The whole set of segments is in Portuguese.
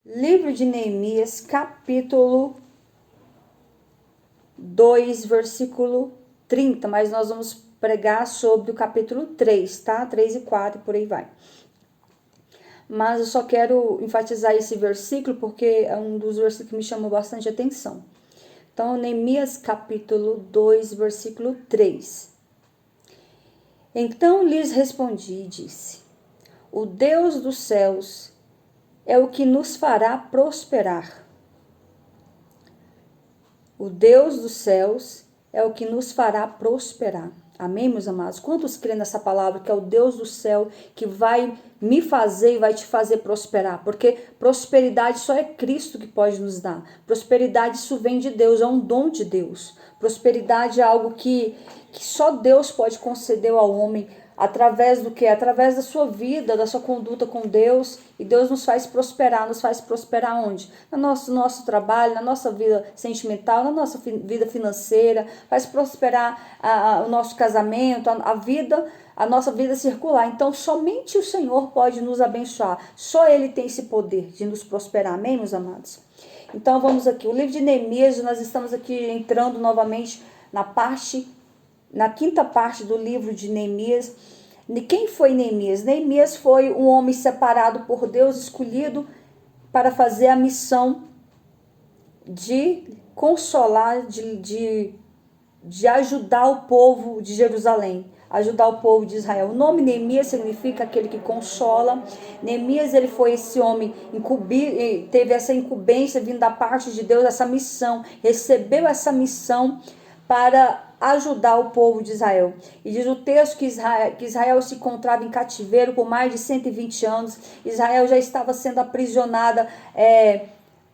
Livro de Neemias, capítulo 2, versículo 30, mas nós vamos pregar sobre o capítulo 3, tá? 3 e 4 e por aí vai. Mas eu só quero enfatizar esse versículo porque é um dos versículos que me chamou bastante atenção. Então, Neemias, capítulo 2, versículo 3. Então lhes respondi e disse: O Deus dos céus é o que nos fará prosperar. O Deus dos céus é o que nos fará prosperar. Amém, meus amados? Quantos creem nessa palavra que é o Deus do céu que vai me fazer e vai te fazer prosperar? Porque prosperidade só é Cristo que pode nos dar. Prosperidade, isso vem de Deus, é um dom de Deus. Prosperidade é algo que só Deus pode conceder ao homem. Através do que? Através da sua vida, da sua conduta com Deus. E Deus nos faz prosperar onde? No nosso trabalho, na nossa vida sentimental, na nossa vida financeira. Faz prosperar o nosso casamento, a nossa vida circular. Então, somente o Senhor pode nos abençoar. Só Ele tem esse poder de nos prosperar. Amém, meus amados? Então, vamos aqui. O livro de Neemias, nós estamos aqui entrando novamente na quinta parte do livro de Neemias. Quem foi Neemias? Neemias foi um homem separado por Deus, escolhido para fazer a missão de consolar, de ajudar o povo de Jerusalém, ajudar o povo de Israel. O nome Neemias significa aquele que consola. Neemias, ele foi esse homem teve essa incumbência vindo da parte de Deus, essa missão, recebeu essa missão para ajudar o povo de Israel. E diz o texto que Israel se encontrava em cativeiro por mais de 120 anos. Israel já estava sendo aprisionada,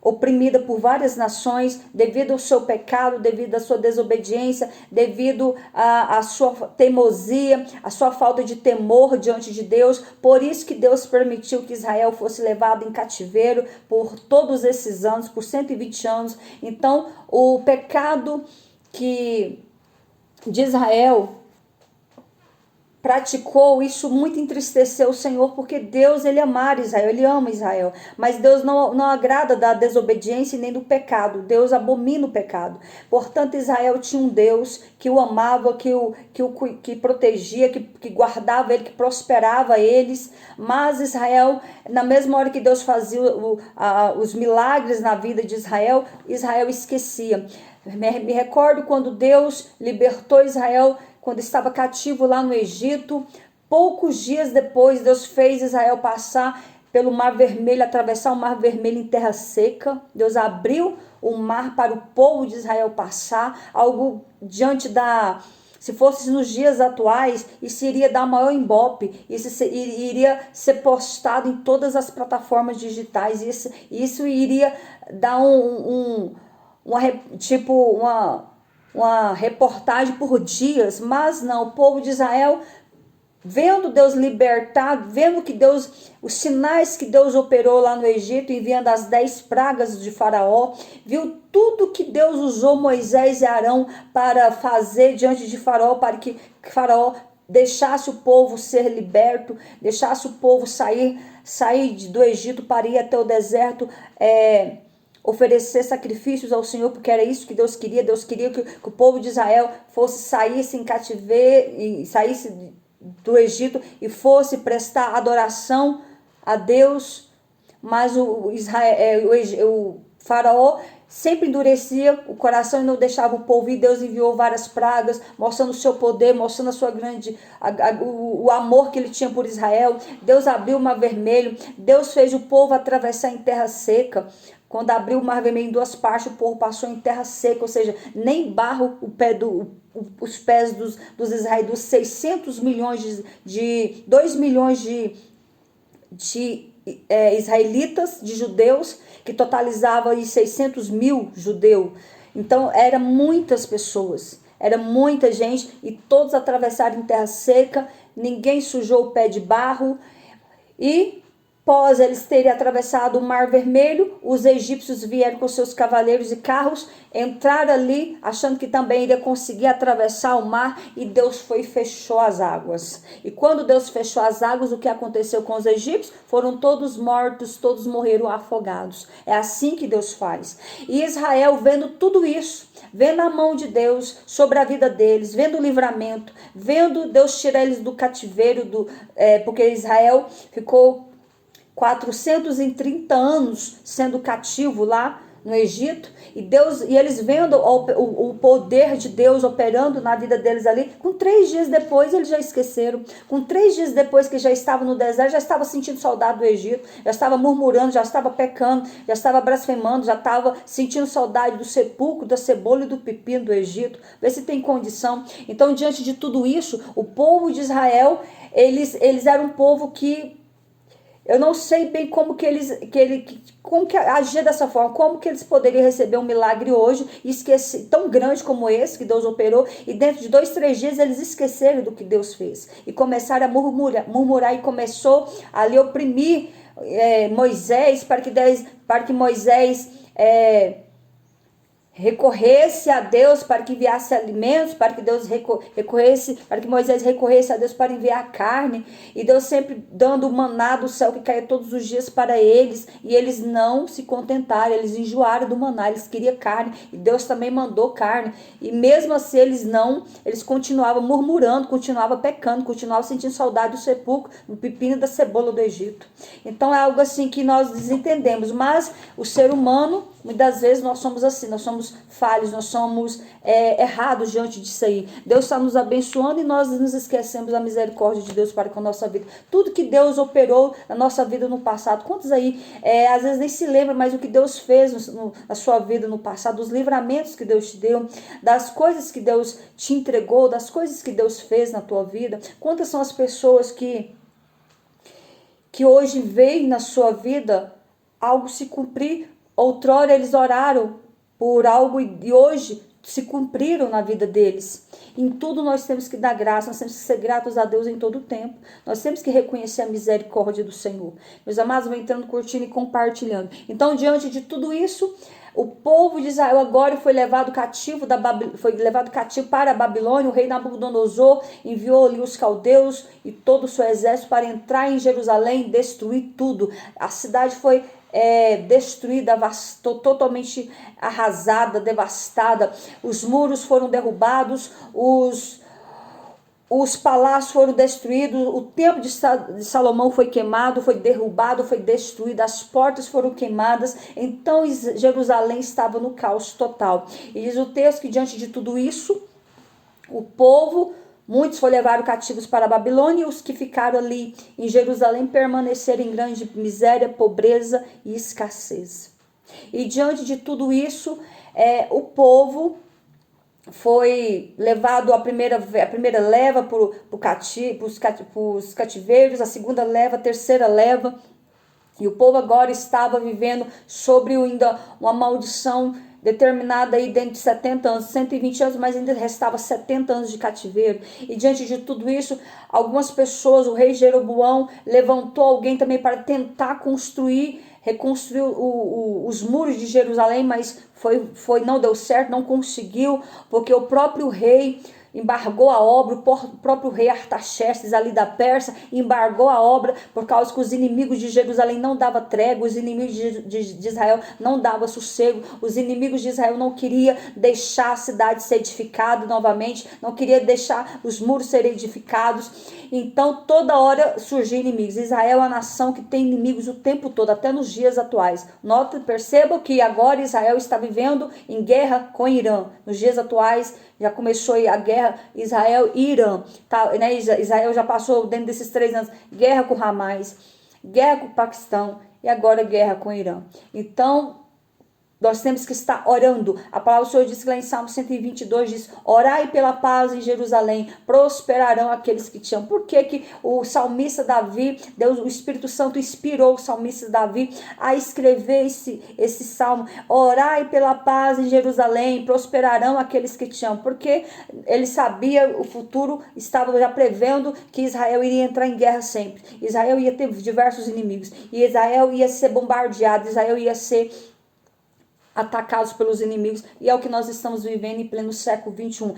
oprimida por várias nações, devido ao seu pecado, devido à sua desobediência, devido à sua teimosia, à sua falta de temor diante de Deus. Por isso que Deus permitiu que Israel fosse levado em cativeiro por todos esses anos, por 120 anos. Então, o pecado de Israel praticou, isso muito entristeceu o Senhor, porque Deus, ele ama Israel, mas Deus não agrada da desobediência nem do pecado. Deus abomina o pecado. Portanto, Israel tinha um Deus que o amava, que protegia, que guardava ele, que prosperava eles. Mas Israel, na mesma hora que Deus fazia os milagres na vida de Israel, Israel esquecia. Me recordo quando Deus libertou Israel, quando estava cativo lá no Egito. Poucos dias depois, Deus fez Israel passar pelo Mar Vermelho, atravessar o Mar Vermelho em terra seca. Deus abriu o mar para o povo de Israel passar, algo se fosse nos dias atuais, isso iria dar maior ibope, isso iria ser postado em todas as plataformas digitais, isso iria dar uma reportagem por dias. Mas não, o povo de Israel, vendo Deus libertar, vendo que os sinais que Deus operou lá no Egito, enviando as 10 pragas de Faraó, viu tudo que Deus usou Moisés e Arão para fazer diante de Faraó, para que Faraó deixasse o povo ser liberto, deixasse o povo sair do Egito para ir até o deserto, oferecer sacrifícios ao Senhor, porque era isso que Deus queria. Deus queria que o povo de Israel saísse em cativeiro, e saísse do Egito e fosse prestar adoração a Deus. Mas o Faraó sempre endurecia o coração e não deixava o povo ir. Deus enviou várias pragas, mostrando o seu poder, mostrando a sua o amor que ele tinha por Israel. Deus abriu o Mar Vermelho, Deus fez o povo atravessar em terra seca. Quando abriu o Mar Vermelho em duas partes, o povo passou em terra seca, ou seja, nem barro os pés dos israelitas. 600 milhões 2 milhões de israelitas, de judeus, que totalizava aí 600 mil judeus. Então, eram muitas pessoas, era muita gente, e todos atravessaram em terra seca, ninguém sujou o pé de barro. E Após eles terem atravessado o Mar Vermelho, os egípcios vieram com seus cavaleiros e carros, entraram ali, achando que também iria conseguir atravessar o mar, e Deus foi e fechou as águas. E quando Deus fechou as águas, o que aconteceu com os egípcios? Foram todos mortos, todos morreram afogados. É assim que Deus faz. E Israel, vendo tudo isso, vendo a mão de Deus sobre a vida deles, vendo o livramento, vendo Deus tirar eles do cativeiro, porque Israel ficou 430 anos sendo cativo lá no Egito, e eles vendo o poder de Deus operando na vida deles ali. Com 3 dias depois eles já esqueceram. Com 3 dias depois que já estava no deserto, já estava sentindo saudade do Egito, já estava murmurando, já estava pecando, já estava blasfemando, já estava sentindo saudade do sepulcro, da cebola e do pepino do Egito. Vê se tem condição. Então, diante de tudo isso, o povo de Israel, eles eram um povo que eu não sei bem como que agia dessa forma, como que eles poderiam receber um milagre hoje, e esquecer, tão grande como esse que Deus operou, e dentro de 2, 3 dias eles esqueceram do que Deus fez, e começaram a murmurar, e começou ali a oprimir Moisés, para que Moisés recorresse a Deus para que enviasse alimentos, para que Deus para que Moisés recorresse a Deus para enviar carne, e Deus sempre dando o maná do céu que caía todos os dias para eles, e eles não se contentaram, eles enjoaram do maná, eles queriam carne, e Deus também mandou carne, e mesmo assim eles continuavam murmurando, continuavam pecando, continuavam sentindo saudade do sepulcro, do pepino e da cebola do Egito. Então é algo assim que nós desentendemos, mas o ser humano, muitas vezes nós somos assim, nós somos falhos, nós somos errados diante disso aí. Deus está nos abençoando e nós nos esquecemos da misericórdia de Deus para com a nossa vida. Tudo que Deus operou na nossa vida no passado, quantos aí às vezes nem se lembra mais o que Deus fez na sua vida no passado, dos livramentos que Deus te deu, das coisas que Deus te entregou, das coisas que Deus fez na tua vida. Quantas são as pessoas que hoje veem na sua vida algo se cumprir? Outrora eles oraram por algo e hoje se cumpriram na vida deles. Em tudo nós temos que dar graça, nós temos que ser gratos a Deus em todo o tempo. Nós temos que reconhecer a misericórdia do Senhor. Meus amados, vão entrando, curtindo e compartilhando. Então, diante de tudo isso, o povo de Israel agora foi levado cativo para a Babilônia. O rei Nabucodonosor enviou ali os caldeus e todo o seu exército para entrar em Jerusalém e destruir tudo. A cidade foi destruída, totalmente arrasada, devastada. Os muros foram derrubados, os palácios foram destruídos, o templo de Salomão foi queimado, foi derrubado, foi destruído, as portas foram queimadas. Então Jerusalém estava no caos total. E diz o texto que diante de tudo isso, muitos foram levados cativos para a Babilônia, e os que ficaram ali em Jerusalém permaneceram em grande miséria, pobreza e escassez. E diante de tudo isso, o povo foi levado a primeira leva para os cativeiros, a segunda leva, a terceira leva, e o povo agora estava vivendo sobre ainda uma maldição determinada aí dentro de 70 anos, 120 anos, mas ainda restava 70 anos de cativeiro. E diante de tudo isso, algumas pessoas, o rei Jeroboão levantou alguém também para tentar reconstruir os muros de Jerusalém, mas não deu certo, não conseguiu, porque o próprio rei embargou a obra, o próprio rei Artaxerxes ali da Pérsia embargou a obra, por causa que os inimigos de Jerusalém não davam trégua, os inimigos de Israel não davam sossego, os inimigos de Israel não queriam deixar a cidade ser edificada novamente, não queriam deixar os muros serem edificados. Então toda hora surgiam inimigos. Israel é uma nação que tem inimigos o tempo todo, até nos dias atuais. Perceba que agora Israel está vivendo em guerra com Irã. Nos dias atuais já começou a guerra Israel e Irã. Né? Israel já passou dentro desses 3 anos guerra com Hamas, guerra com o Paquistão e agora guerra com o Irã. Então Nós temos que estar orando. A palavra do Senhor diz que lá em Salmo 122 diz: orai pela paz em Jerusalém, prosperarão aqueles que te amam. Por que que o salmista Davi, Deus, o Espírito Santo inspirou o salmista Davi a escrever esse salmo? Orai pela paz em Jerusalém, prosperarão aqueles que te amam. Porque ele sabia, o futuro estava já prevendo que Israel iria entrar em guerra sempre. Israel ia ter diversos inimigos. E Israel ia ser bombardeado, Israel ia ser atacados pelos inimigos, e é o que nós estamos vivendo em pleno século 21.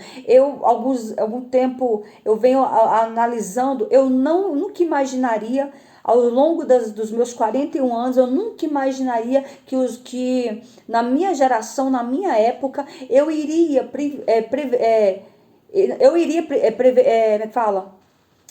Algum tempo, eu venho analisando, eu nunca imaginaria, ao longo dos meus 41 anos, eu nunca imaginaria que na minha geração, na minha época, eu iria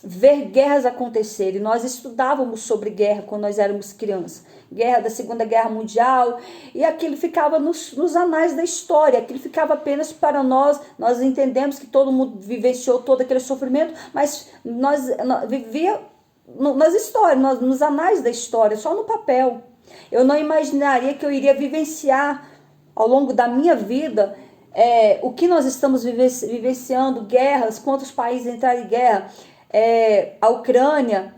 ver guerras acontecerem. Nós estudávamos sobre guerra quando nós éramos crianças. Guerra da Segunda Guerra Mundial. E aquilo ficava nos anais da história. Aquilo ficava apenas para nós. Nós entendemos que todo mundo vivenciou todo aquele sofrimento, mas nós vivia nas histórias, nos anais da história, só no papel. Eu não imaginaria que eu iria vivenciar ao longo da minha vida o que nós estamos vivenciando, guerras, quantos países entraram em guerra. A Ucrânia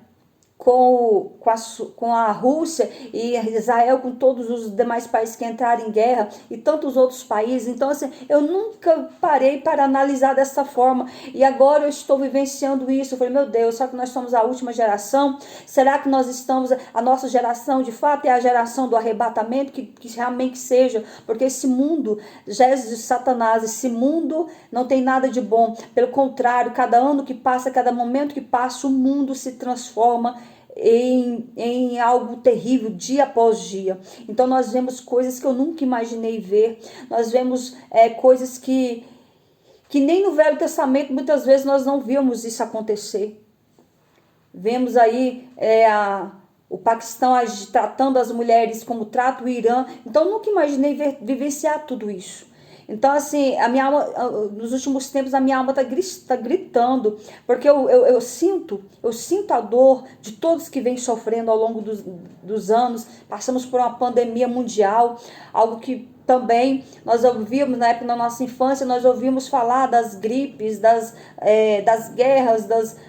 com a Rússia e Israel com todos os demais países que entraram em guerra e tantos outros países. Então assim, eu nunca parei para analisar dessa forma, e agora eu estou vivenciando isso. Eu falei, meu Deus, será que nós somos a última geração? Será que nós estamos, a nossa geração de fato é a geração do arrebatamento? Que realmente seja, porque esse mundo já é de Satanás, esse mundo não tem nada de bom, pelo contrário, cada ano que passa, cada momento que passa, o mundo se transforma em algo terrível, dia após dia. Então nós vemos coisas que eu nunca imaginei ver. Nós vemos coisas que nem no Velho Testamento muitas vezes nós não víamos isso acontecer. Vemos aí o Paquistão tratando as mulheres como trata o Irã. Então eu nunca imaginei vivenciar tudo isso. Então assim, a minha alma, nos últimos tempos a minha alma está gritando, porque eu sinto a dor de todos que vêm sofrendo ao longo dos anos. Passamos por uma pandemia mundial, algo que também nós ouvíamos na época da nossa infância, nós ouvíamos falar das gripes, das guerras,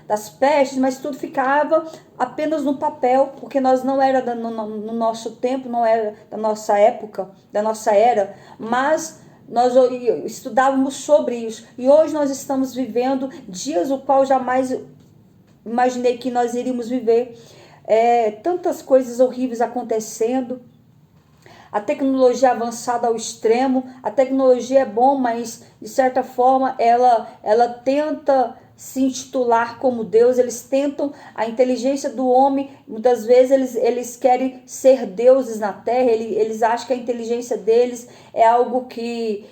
das pestes, mas tudo ficava apenas no papel, porque nós não era no nosso tempo, não era da nossa época, da nossa era, mas nós estudávamos sobre isso. E hoje nós estamos vivendo dias o qual jamais imaginei que nós iríamos viver. Tantas coisas horríveis acontecendo. A tecnologia avançada ao extremo. A tecnologia é bom, mas de certa forma ela tenta se intitular como Deus. Eles tentam, a inteligência do homem, muitas vezes eles querem ser deuses na terra. Eles acham que a inteligência deles é algo que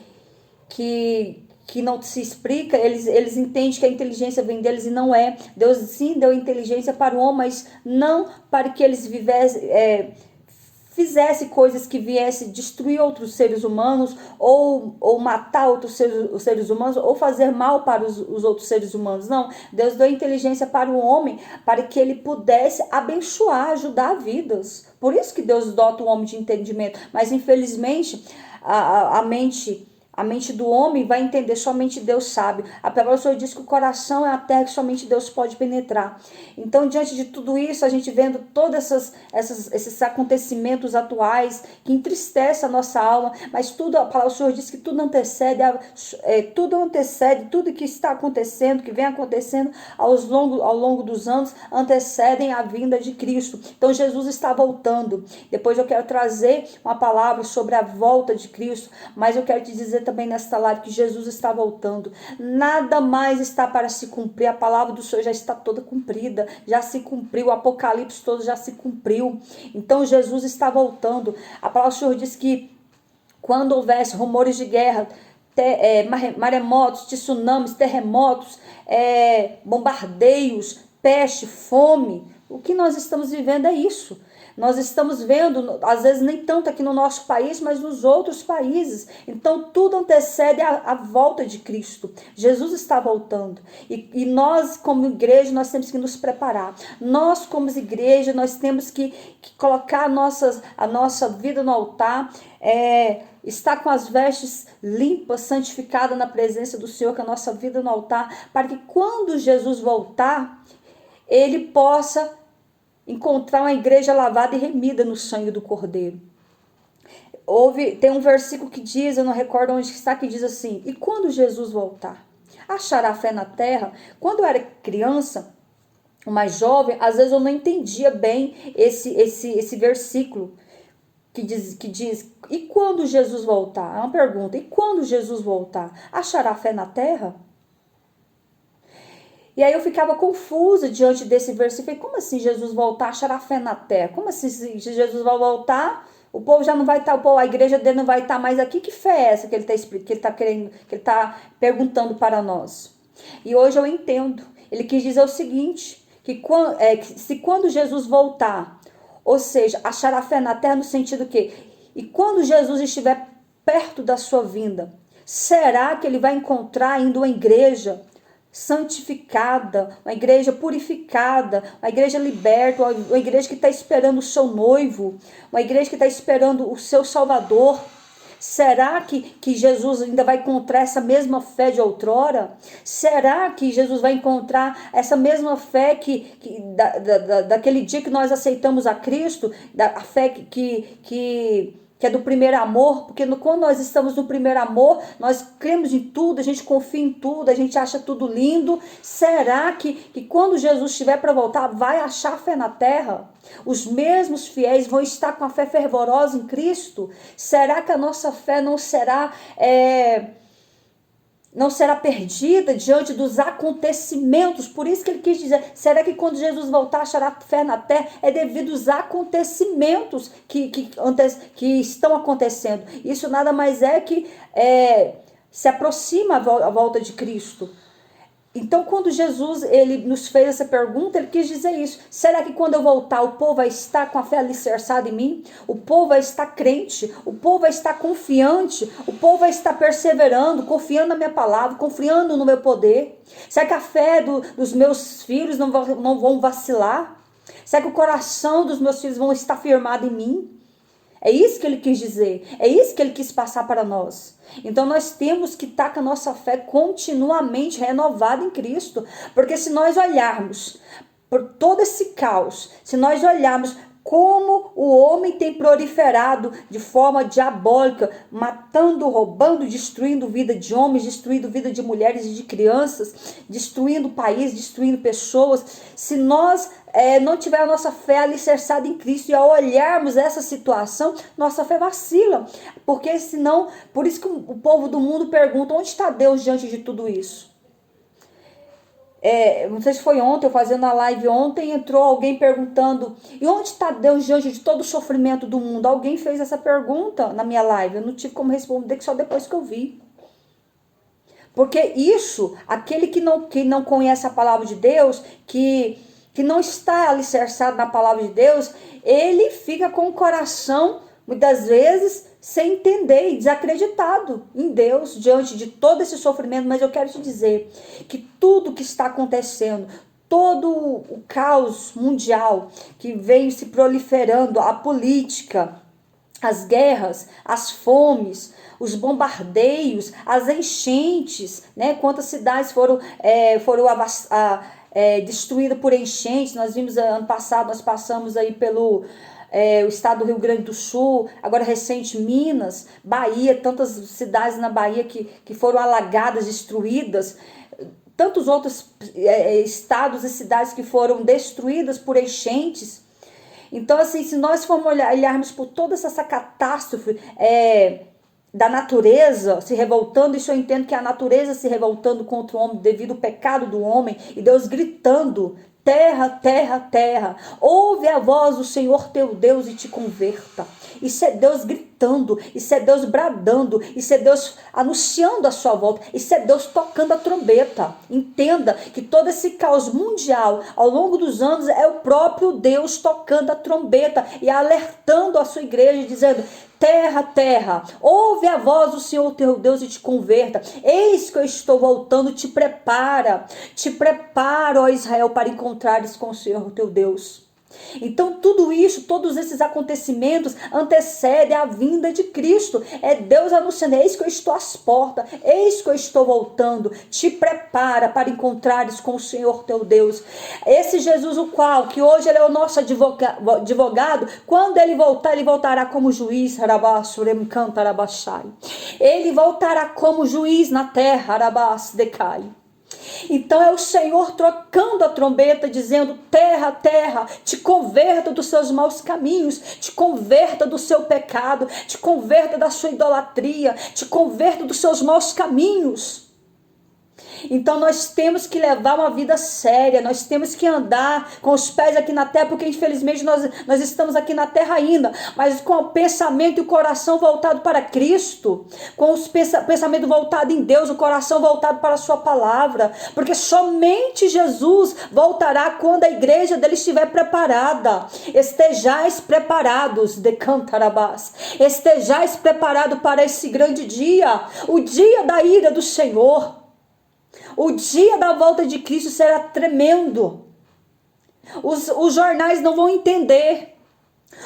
não se explica. Eles entendem que a inteligência vem deles e não é. Deus sim deu inteligência para o homem, mas não para que eles fizesse coisas que viessem destruir outros seres humanos, ou matar outros seres humanos, ou fazer mal para os outros seres humanos. Não, Deus deu inteligência para o homem, para que ele pudesse abençoar, ajudar vidas. Por isso que Deus dota o homem de entendimento. Mas infelizmente a mente do homem vai entender, somente Deus sabe. A palavra do Senhor diz que o coração é a terra que somente Deus pode penetrar. Então, diante de tudo isso, a gente vendo todos esses acontecimentos atuais que entristecem a nossa alma, mas tudo, a palavra do Senhor diz que tudo antecede, tudo que está acontecendo, que vem acontecendo ao longo dos anos, antecedem a vinda de Cristo. Então, Jesus está voltando. Depois eu quero trazer uma palavra sobre a volta de Cristo, mas eu quero te dizer também nesta live que Jesus está voltando. Nada mais está para se cumprir. A palavra do Senhor já está toda cumprida, já se cumpriu. O Apocalipse todo já se cumpriu. Então Jesus está voltando. A palavra do Senhor diz que quando houvesse rumores de guerra, maremotos, tsunamis, terremotos, bombardeios, peste, fome, o que nós estamos vivendo é isso. Nós estamos vendo, às vezes nem tanto aqui no nosso país, mas nos outros países. Então tudo antecede a volta de Cristo. Jesus está voltando. E nós, como igreja, nós temos que nos preparar. Nós, como igreja, nós temos que colocar a nossa vida no altar, estar com as vestes limpas, santificadas na presença do Senhor, com a nossa vida no altar, para que quando Jesus voltar, ele possa encontrar uma igreja lavada e remida no sangue do Cordeiro. Tem um versículo que diz, eu não recordo onde está, que diz assim: e quando Jesus voltar, achará fé na terra? Quando eu era criança, mais jovem, às vezes eu não entendia bem esse versículo que diz, e quando Jesus voltar? É uma pergunta, e quando Jesus voltar, achará fé na terra? E aí eu ficava confusa diante desse versículo. Falei, como assim Jesus voltar, achará fé na terra? Como assim se Jesus vai voltar, o povo já não vai estar, a igreja dele não vai estar mais aqui? Que fé é essa que ele está perguntando para nós? E hoje eu entendo. Ele quis dizer o seguinte, que quando Jesus voltar, ou seja, achará fé na terra no sentido que, e quando Jesus estiver perto da sua vinda, será que ele vai encontrar ainda uma igreja santificada, uma igreja purificada, uma igreja liberta, uma igreja que está esperando o seu noivo, uma igreja que está esperando o seu Salvador? Será que Jesus ainda vai encontrar essa mesma fé de outrora? Será que Jesus vai encontrar essa mesma fé daquele dia que nós aceitamos a Cristo, a fé que é do primeiro amor? Porque quando nós estamos no primeiro amor, nós cremos em tudo, a gente confia em tudo, a gente acha tudo lindo. Será que quando Jesus estiver para voltar, vai achar fé na terra? Os mesmos fiéis vão estar com a fé fervorosa em Cristo? Será que a nossa fé não será perdida diante dos acontecimentos? Por isso que ele quis dizer, será que quando Jesus voltar achará fé na terra? É devido aos acontecimentos que estão acontecendo. Isso nada mais é que se aproxima a volta de Cristo. Então, quando Jesus ele nos fez essa pergunta, ele quis dizer isso. Será que quando eu voltar, o povo vai estar com a fé alicerçada em mim? O povo vai estar crente? O povo vai estar confiante? O povo vai estar perseverando, confiando na minha palavra, confiando no meu poder? Será que a fé dos meus filhos não vão vacilar? Será que o coração dos meus filhos vão estar firmado em mim? É isso que ele quis dizer, é isso que ele quis passar para nós. Então nós temos que estar com a nossa fé continuamente renovada em Cristo, porque se nós olharmos por todo esse caos, se nós olharmos como o homem tem proliferado de forma diabólica, matando, roubando, destruindo vida de homens, destruindo vida de mulheres e de crianças, destruindo o país, destruindo pessoas. Se nós não tiver a nossa fé alicerçada em Cristo, e ao olharmos essa situação, nossa fé vacila. Porque senão, por isso que o povo do mundo pergunta, onde está Deus diante de tudo isso? Não sei se foi ontem, eu fazendo a live ontem, entrou alguém perguntando, e onde está Deus diante de todo o sofrimento do mundo? Alguém fez essa pergunta na minha live, eu não tive como responder, que só depois que eu vi. Porque isso, aquele que não conhece a palavra de Deus, que não está alicerçado na palavra de Deus, ele fica com o coração, muitas vezes, sem entender e desacreditado em Deus diante de todo esse sofrimento. Mas eu quero te dizer que tudo que está acontecendo, todo o caos mundial que veio se proliferando, a política, as guerras, as fomes, os bombardeios, as enchentes, né? Quantas cidades foram destruídas por enchentes? Nós vimos ano passado, nós passamos aí pelo o estado do Rio Grande do Sul, agora recente Minas, Bahia, tantas cidades na Bahia que foram alagadas, destruídas, tantos outros estados e cidades que foram destruídas por enchentes. Então, assim, se nós formos olharmos por toda essa catástrofe da natureza se revoltando, isso eu entendo que é a natureza se revoltando contra o homem devido ao pecado do homem, e Deus gritando, terra, terra, terra, ouve a voz do Senhor teu Deus e te converta. Isso é Deus gritando, isso é Deus bradando, isso é Deus anunciando a sua volta, isso é Deus tocando a trombeta. Entenda que todo esse caos mundial, ao longo dos anos, é o próprio Deus tocando a trombeta e alertando a sua igreja, dizendo: terra, terra, ouve a voz do Senhor teu Deus e te converta. Eis que eu estou voltando, te prepara, ó Israel, para encontrares com o Senhor teu Deus. Então tudo isso, todos esses acontecimentos antecedem a vinda de Cristo. É Deus anunciando: eis que eu estou às portas, eis que eu estou voltando, te prepara para encontrares com o Senhor teu Deus. Esse Jesus, o qual, que hoje ele é o nosso advogado, quando ele voltar, ele voltará como juiz. Ele voltará como juiz na terra. Então é o Senhor trocando a trombeta, dizendo: terra, terra, te converta dos seus maus caminhos, te converta do seu pecado, te converta da sua idolatria, te converta dos seus maus caminhos. Então nós temos que levar uma vida séria, nós temos que andar com os pés aqui na terra, porque infelizmente nós estamos aqui na terra ainda, mas com o pensamento e o coração voltado para Cristo, com o pensamento voltado em Deus, o coração voltado para a sua palavra, porque somente Jesus voltará quando a igreja dele estiver preparada. Estejais preparados, decantarabás, estejais preparados para esse grande dia, o dia da ira do Senhor. O dia da volta de Cristo será tremendo. Os jornais não vão entender.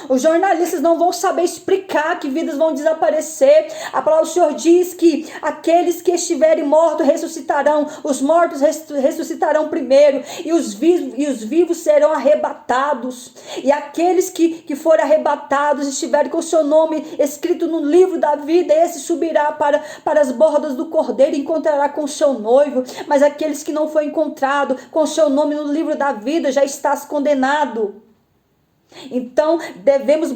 Os jornalistas não vão saber explicar que vidas vão desaparecer. A palavra do Senhor diz que aqueles que estiverem mortos ressuscitarão. Os mortos ressuscitarão primeiro. E os vivos serão arrebatados. E aqueles que forem arrebatados, estiverem com o seu nome escrito no livro da vida, esse subirá para as bordas do Cordeiro e encontrará com o seu noivo. Mas aqueles que não forem encontrados com o seu nome no livro da vida, já estás condenado. Então devemos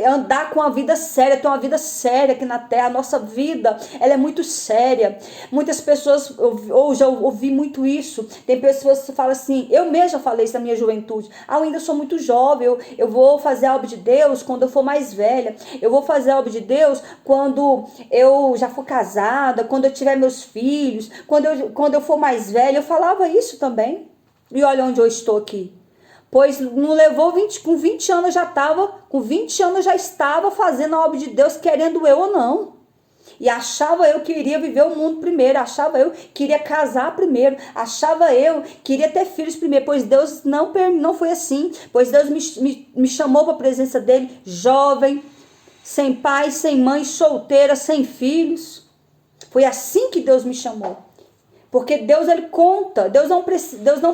andar com a vida séria, ter uma vida séria aqui na terra. A nossa vida, ela é muito séria. Muitas pessoas, ou já ouvi muito isso, tem pessoas que falam assim: eu mesma falei isso na minha juventude: eu ainda sou muito jovem, eu vou fazer a obra de Deus quando eu for mais velha, eu vou fazer a obra de Deus quando eu já for casada, quando eu tiver meus filhos, quando eu for mais velha. Eu falava isso também, e olha onde eu estou aqui. Pois não levou com 20 anos eu já estava fazendo a obra de Deus, querendo eu ou não. E achava eu que iria viver o mundo primeiro, achava eu que iria casar primeiro, achava eu que iria ter filhos primeiro, pois Deus não foi assim. Pois Deus me chamou para a presença dele, jovem, sem pai, sem mãe, solteira, sem filhos. Foi assim que Deus me chamou. Porque Deus, ele conta, Deus não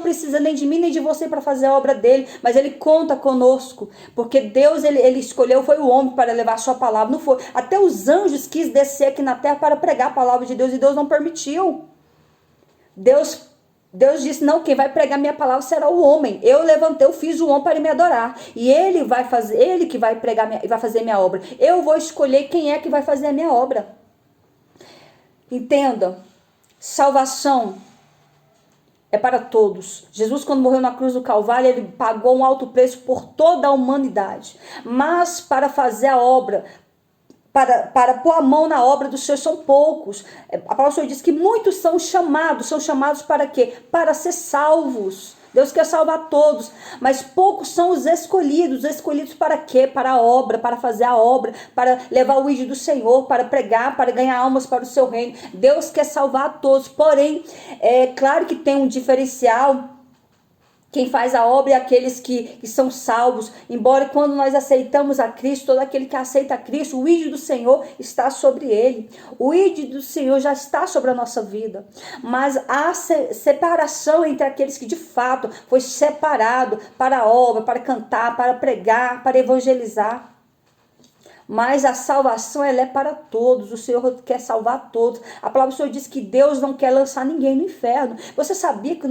precisa nem de mim nem de você para fazer a obra dele, mas ele conta conosco, porque Deus, ele escolheu, foi o homem para levar a sua palavra, não foi, até os anjos quis descer aqui na terra para pregar a palavra de Deus, e Deus não permitiu. Deus disse: não, quem vai pregar minha palavra será o homem. Eu levantei, eu fiz o homem para me adorar, e ele que vai pregar, vai fazer minha obra. Eu vou escolher quem é que vai fazer a minha obra. Entenda. Salvação é para todos. Jesus, quando morreu na cruz do Calvário, ele pagou um alto preço por toda a humanidade. Mas para fazer a obra, para pôr a mão na obra dos seus, são poucos. A palavra do Senhor diz que muitos são chamados para quê? Para ser salvos. Deus quer salvar todos, mas poucos são os escolhidos. Os escolhidos para quê? Para a obra, para fazer a obra, para levar o ídolo do Senhor, para pregar, para ganhar almas para o seu reino. Deus quer salvar a todos, porém, é claro que tem um diferencial. Quem faz a obra é aqueles que são salvos. Embora quando nós aceitamos a Cristo, todo aquele que aceita a Cristo, o ídolo do Senhor está sobre ele. O ídolo do Senhor já está sobre a nossa vida. Mas há separação entre aqueles que de fato foi separado para a obra, para cantar, para pregar, para evangelizar. Mas a salvação, ela é para todos. O Senhor quer salvar todos. A palavra do Senhor diz que Deus não quer lançar ninguém no inferno. Você sabia que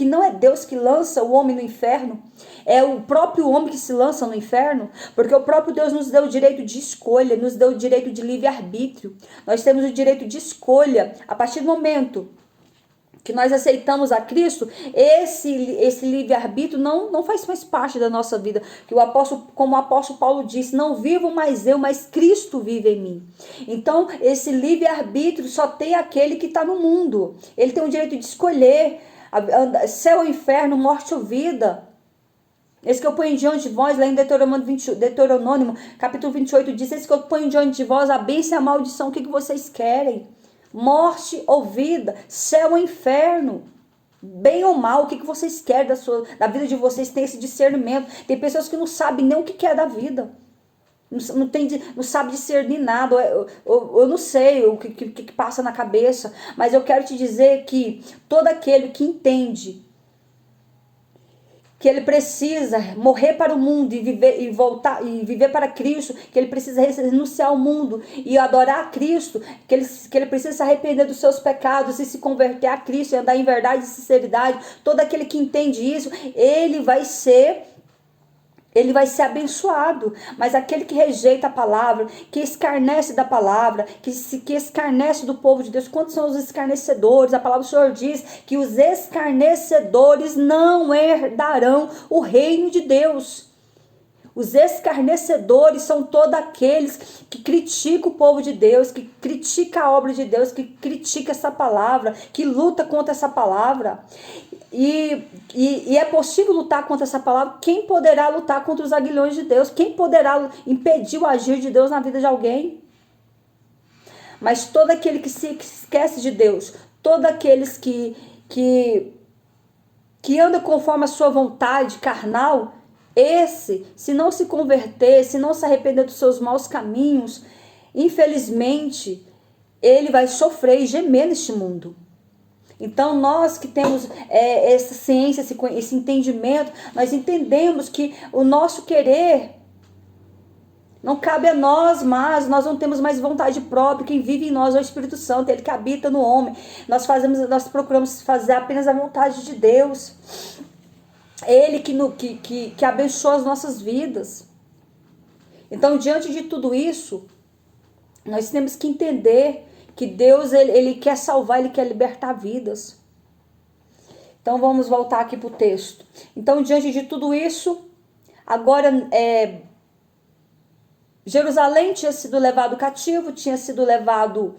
não é Deus que lança o homem no inferno? É o próprio homem que se lança no inferno? Porque o próprio Deus nos deu o direito de escolha, nos deu o direito de livre-arbítrio. Nós temos o direito de escolha a partir do momento que nós aceitamos a Cristo, esse livre-arbítrio não faz mais parte da nossa vida. Que como o apóstolo Paulo disse, não vivo mais eu, mas Cristo vive em mim. Então, esse livre-arbítrio só tem aquele que está no mundo. Ele tem o direito de escolher céu ou inferno, morte ou vida. Esse que eu ponho diante de vós, lá em Deuteronômio, capítulo 28, diz: esse que eu ponho diante de vós, a bênção e a maldição, o que vocês querem? Morte ou vida, céu ou inferno, bem ou mal, o que vocês querem da vida de vocês? Tem esse discernimento. Tem pessoas que não sabem nem o que é da vida, não sabe discernir nada. Eu não sei o que passa na cabeça, mas eu quero te dizer que todo aquele que entende que ele precisa morrer para o mundo e viver para Cristo, que ele precisa renunciar ao mundo e adorar a Cristo, que ele precisa se arrepender dos seus pecados e se converter a Cristo e andar em verdade e sinceridade. Todo aquele que entende isso, ele vai ser abençoado. Mas aquele que rejeita a palavra, que escarnece da palavra, que escarnece do povo de Deus. Quantos são os escarnecedores? A palavra do Senhor diz que os escarnecedores não herdarão o reino de Deus. Os escarnecedores são todos aqueles que criticam o povo de Deus, que criticam a obra de Deus, que criticam essa palavra, que luta contra essa palavra. E é possível lutar contra essa palavra. Quem poderá lutar contra os aguilhões de Deus? Quem poderá impedir o agir de Deus na vida de alguém? Mas todo aquele que se esquece de Deus, todos aqueles que anda conforme a sua vontade carnal, se não se converter, se não se arrepender dos seus maus caminhos, infelizmente, ele vai sofrer e gemer neste mundo. Então, nós que temos essa ciência, esse entendimento, nós entendemos que o nosso querer não cabe a nós, mas nós não temos mais vontade própria. Quem vive em nós é o Espírito Santo, ele que habita no homem. Nós procuramos fazer apenas a vontade de Deus. Ele que abençoa as nossas vidas. Então, diante de tudo isso, nós temos que entender que Deus, ele quer salvar, ele quer libertar vidas. Então, vamos voltar aqui para o texto. Então, diante de tudo isso, agora, Jerusalém tinha sido levado cativo, tinha sido levado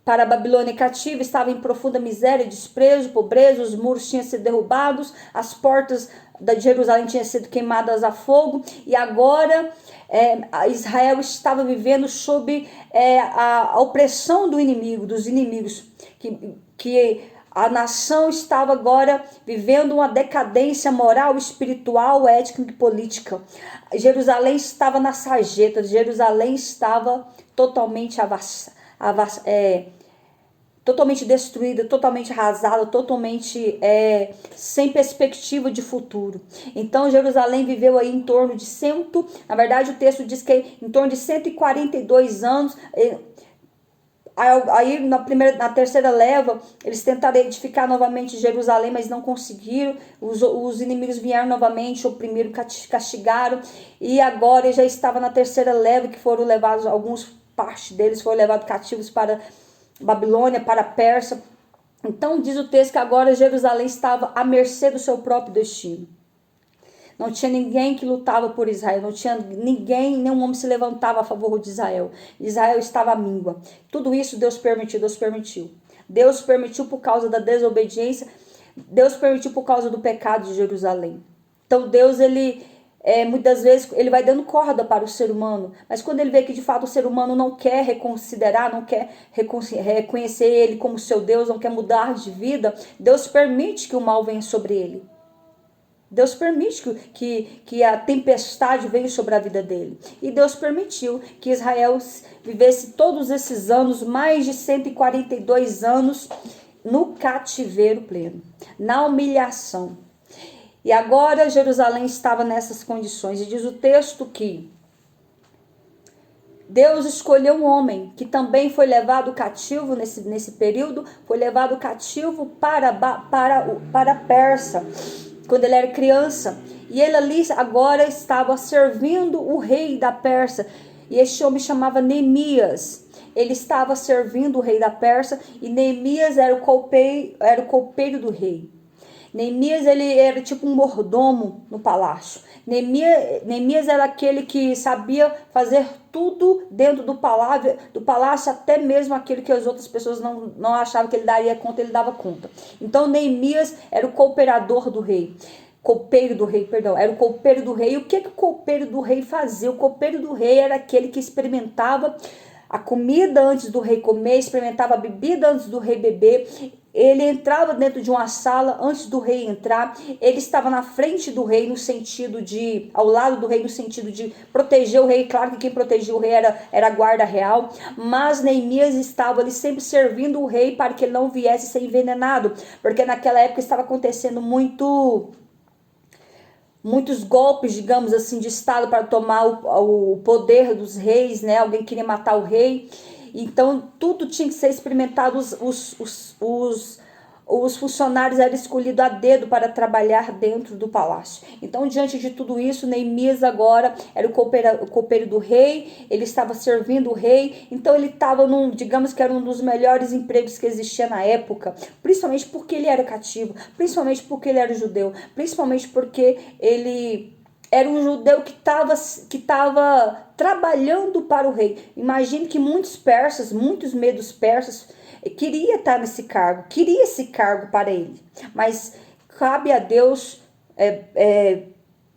para a Babilônia cativa, estava em profunda miséria, desprezo, pobreza, os muros tinham sido derrubados, as portas de Jerusalém tinham sido queimadas a fogo, e agora Israel estava vivendo sob a opressão dos inimigos, que a nação estava agora vivendo uma decadência moral, espiritual, ética e política. Jerusalém estava na sarjeta, Jerusalém estava totalmente totalmente destruída, totalmente arrasada, totalmente sem perspectiva de futuro. Então Jerusalém viveu aí em torno de na verdade o texto diz que em torno de 142 anos. Aí na terceira leva, eles tentaram edificar novamente Jerusalém, mas não conseguiram. Os inimigos vieram novamente, oprimiram, castigaram. E agora já estava na terceira leva, que foram levados, parte deles foram levados cativos para Babilônia, para a Pérsia. Então diz o texto que agora Jerusalém estava à mercê do seu próprio destino. Não tinha ninguém que lutava por Israel, não tinha nenhum homem se levantava a favor de Israel. Israel estava à míngua. Tudo isso Deus permitiu. Deus permitiu por causa da desobediência, Deus permitiu por causa do pecado de Jerusalém. Então Deus, muitas vezes, ele vai dando corda para o ser humano, mas quando ele vê que de fato o ser humano não quer reconsiderar, não quer reconhecer ele como seu Deus, não quer mudar de vida, Deus permite que o mal venha sobre ele. Deus permite que a tempestade venha sobre a vida dele. E Deus permitiu que Israel vivesse todos esses anos, mais de 142 anos, no cativeiro pleno, na humilhação. E agora Jerusalém estava nessas condições. E diz o texto que Deus escolheu um homem que também foi levado cativo nesse período, foi levado cativo para a Pérsia, quando ele era criança, e ele ali agora estava servindo o rei da Pérsia. E este homem chamava Neemias. Ele estava servindo o rei da Pérsia e Neemias era o copeiro do rei. Neemias, ele era tipo um mordomo no palácio. Neemias era aquele que sabia fazer tudo dentro do palácio, até mesmo aquilo que as outras pessoas não achavam que ele daria conta, ele dava conta. Então Neemias era o cooperador do rei. Copeiro do rei, perdão, era o copeiro do rei. E o que o copeiro do rei fazia? O copeiro do rei era aquele que experimentava a comida antes do rei comer, experimentava a bebida antes do rei beber. Ele entrava dentro de uma sala antes do rei entrar. Ele estava na frente do rei no sentido de, ao lado do rei no sentido de proteger o rei. Claro que quem protegia o rei era a guarda real, mas Neemias estava ali sempre servindo o rei para que ele não viesse ser envenenado, porque naquela época estava acontecendo muitos golpes, digamos assim, de estado para tomar o poder dos reis, né? Alguém queria matar o rei. Então, tudo tinha que ser experimentado. Os funcionários eram escolhidos a dedo para trabalhar dentro do palácio. Então, diante de tudo isso, Neemias agora era o copeiro do rei, ele estava servindo o rei, então ele estava digamos que era um dos melhores empregos que existia na época, principalmente porque ele era cativo, principalmente porque ele era judeu, principalmente porque ele era um judeu que estava trabalhando para o rei. Imagine que muitos medos persas, queria estar nesse cargo, queria esse cargo para ele, mas cabe a Deus,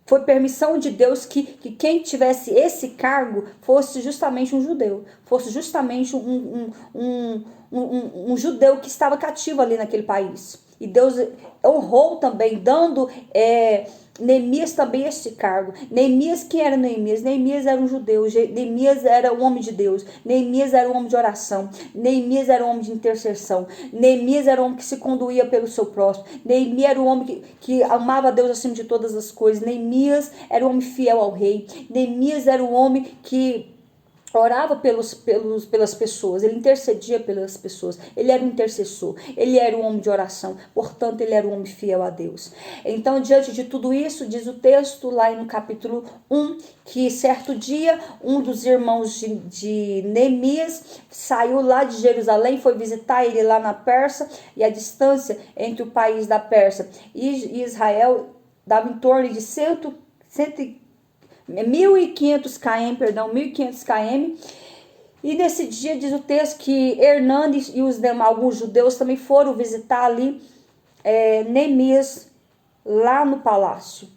foi permissão de Deus que quem tivesse esse cargo fosse justamente um judeu, fosse justamente um judeu que estava cativo ali naquele país. E Deus honrou também, dando Neemias também este cargo. Neemias, quem era Neemias? Neemias era um judeu, Neemias era um homem de Deus, Neemias era um homem de oração, Neemias era um homem de intercessão, Neemias era um homem que se conduía pelo seu próximo, Neemias era um homem que amava a Deus acima de todas as coisas, Neemias era um homem fiel ao rei, Neemias era um homem que orava pelas pessoas, ele intercedia pelas pessoas, ele era um intercessor, ele era um homem de oração, portanto ele era um homem fiel a Deus. Então, diante de tudo isso, diz o texto lá no capítulo 1, que certo dia um dos irmãos de Neemias saiu lá de Jerusalém, foi visitar ele lá na Pérsia, e a distância entre o país da Pérsia e Israel dava em torno de 1.500 km, e nesse dia diz o texto que Hernandes e alguns judeus também foram visitar ali Neemias lá no palácio.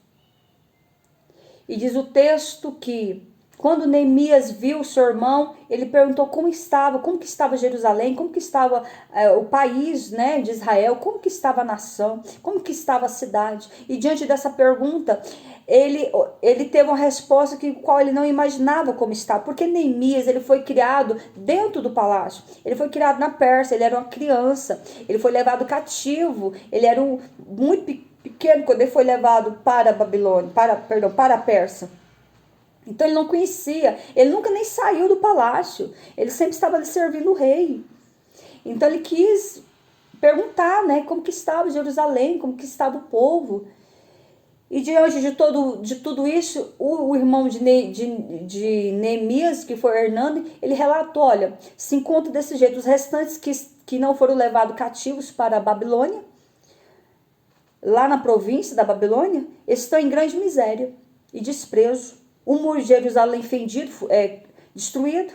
E diz o texto que quando Neemias viu seu irmão, ele perguntou como que estava Jerusalém, como que estava o país, né, de Israel, como que estava a nação, como que estava a cidade. E diante dessa pergunta, ele teve uma resposta qual ele não imaginava como estava, porque Neemias, ele foi criado dentro do palácio, ele foi criado na Pérsia, ele era uma criança, ele foi levado cativo, ele era muito pequeno quando ele foi levado para a Babilônia, para a Pérsia. Então ele não conhecia, ele nunca nem saiu do palácio, ele sempre estava ali servindo o rei. Então ele quis perguntar, né, como que estava Jerusalém, como que estava o povo. E diante de tudo isso, o irmão de Neemias, que foi Hernando, ele relatou, olha, se encontra desse jeito, os restantes que não foram levados cativos para a Babilônia, lá na província da Babilônia, estão em grande miséria e desprezo. O muro de Jerusalém fendido, destruído,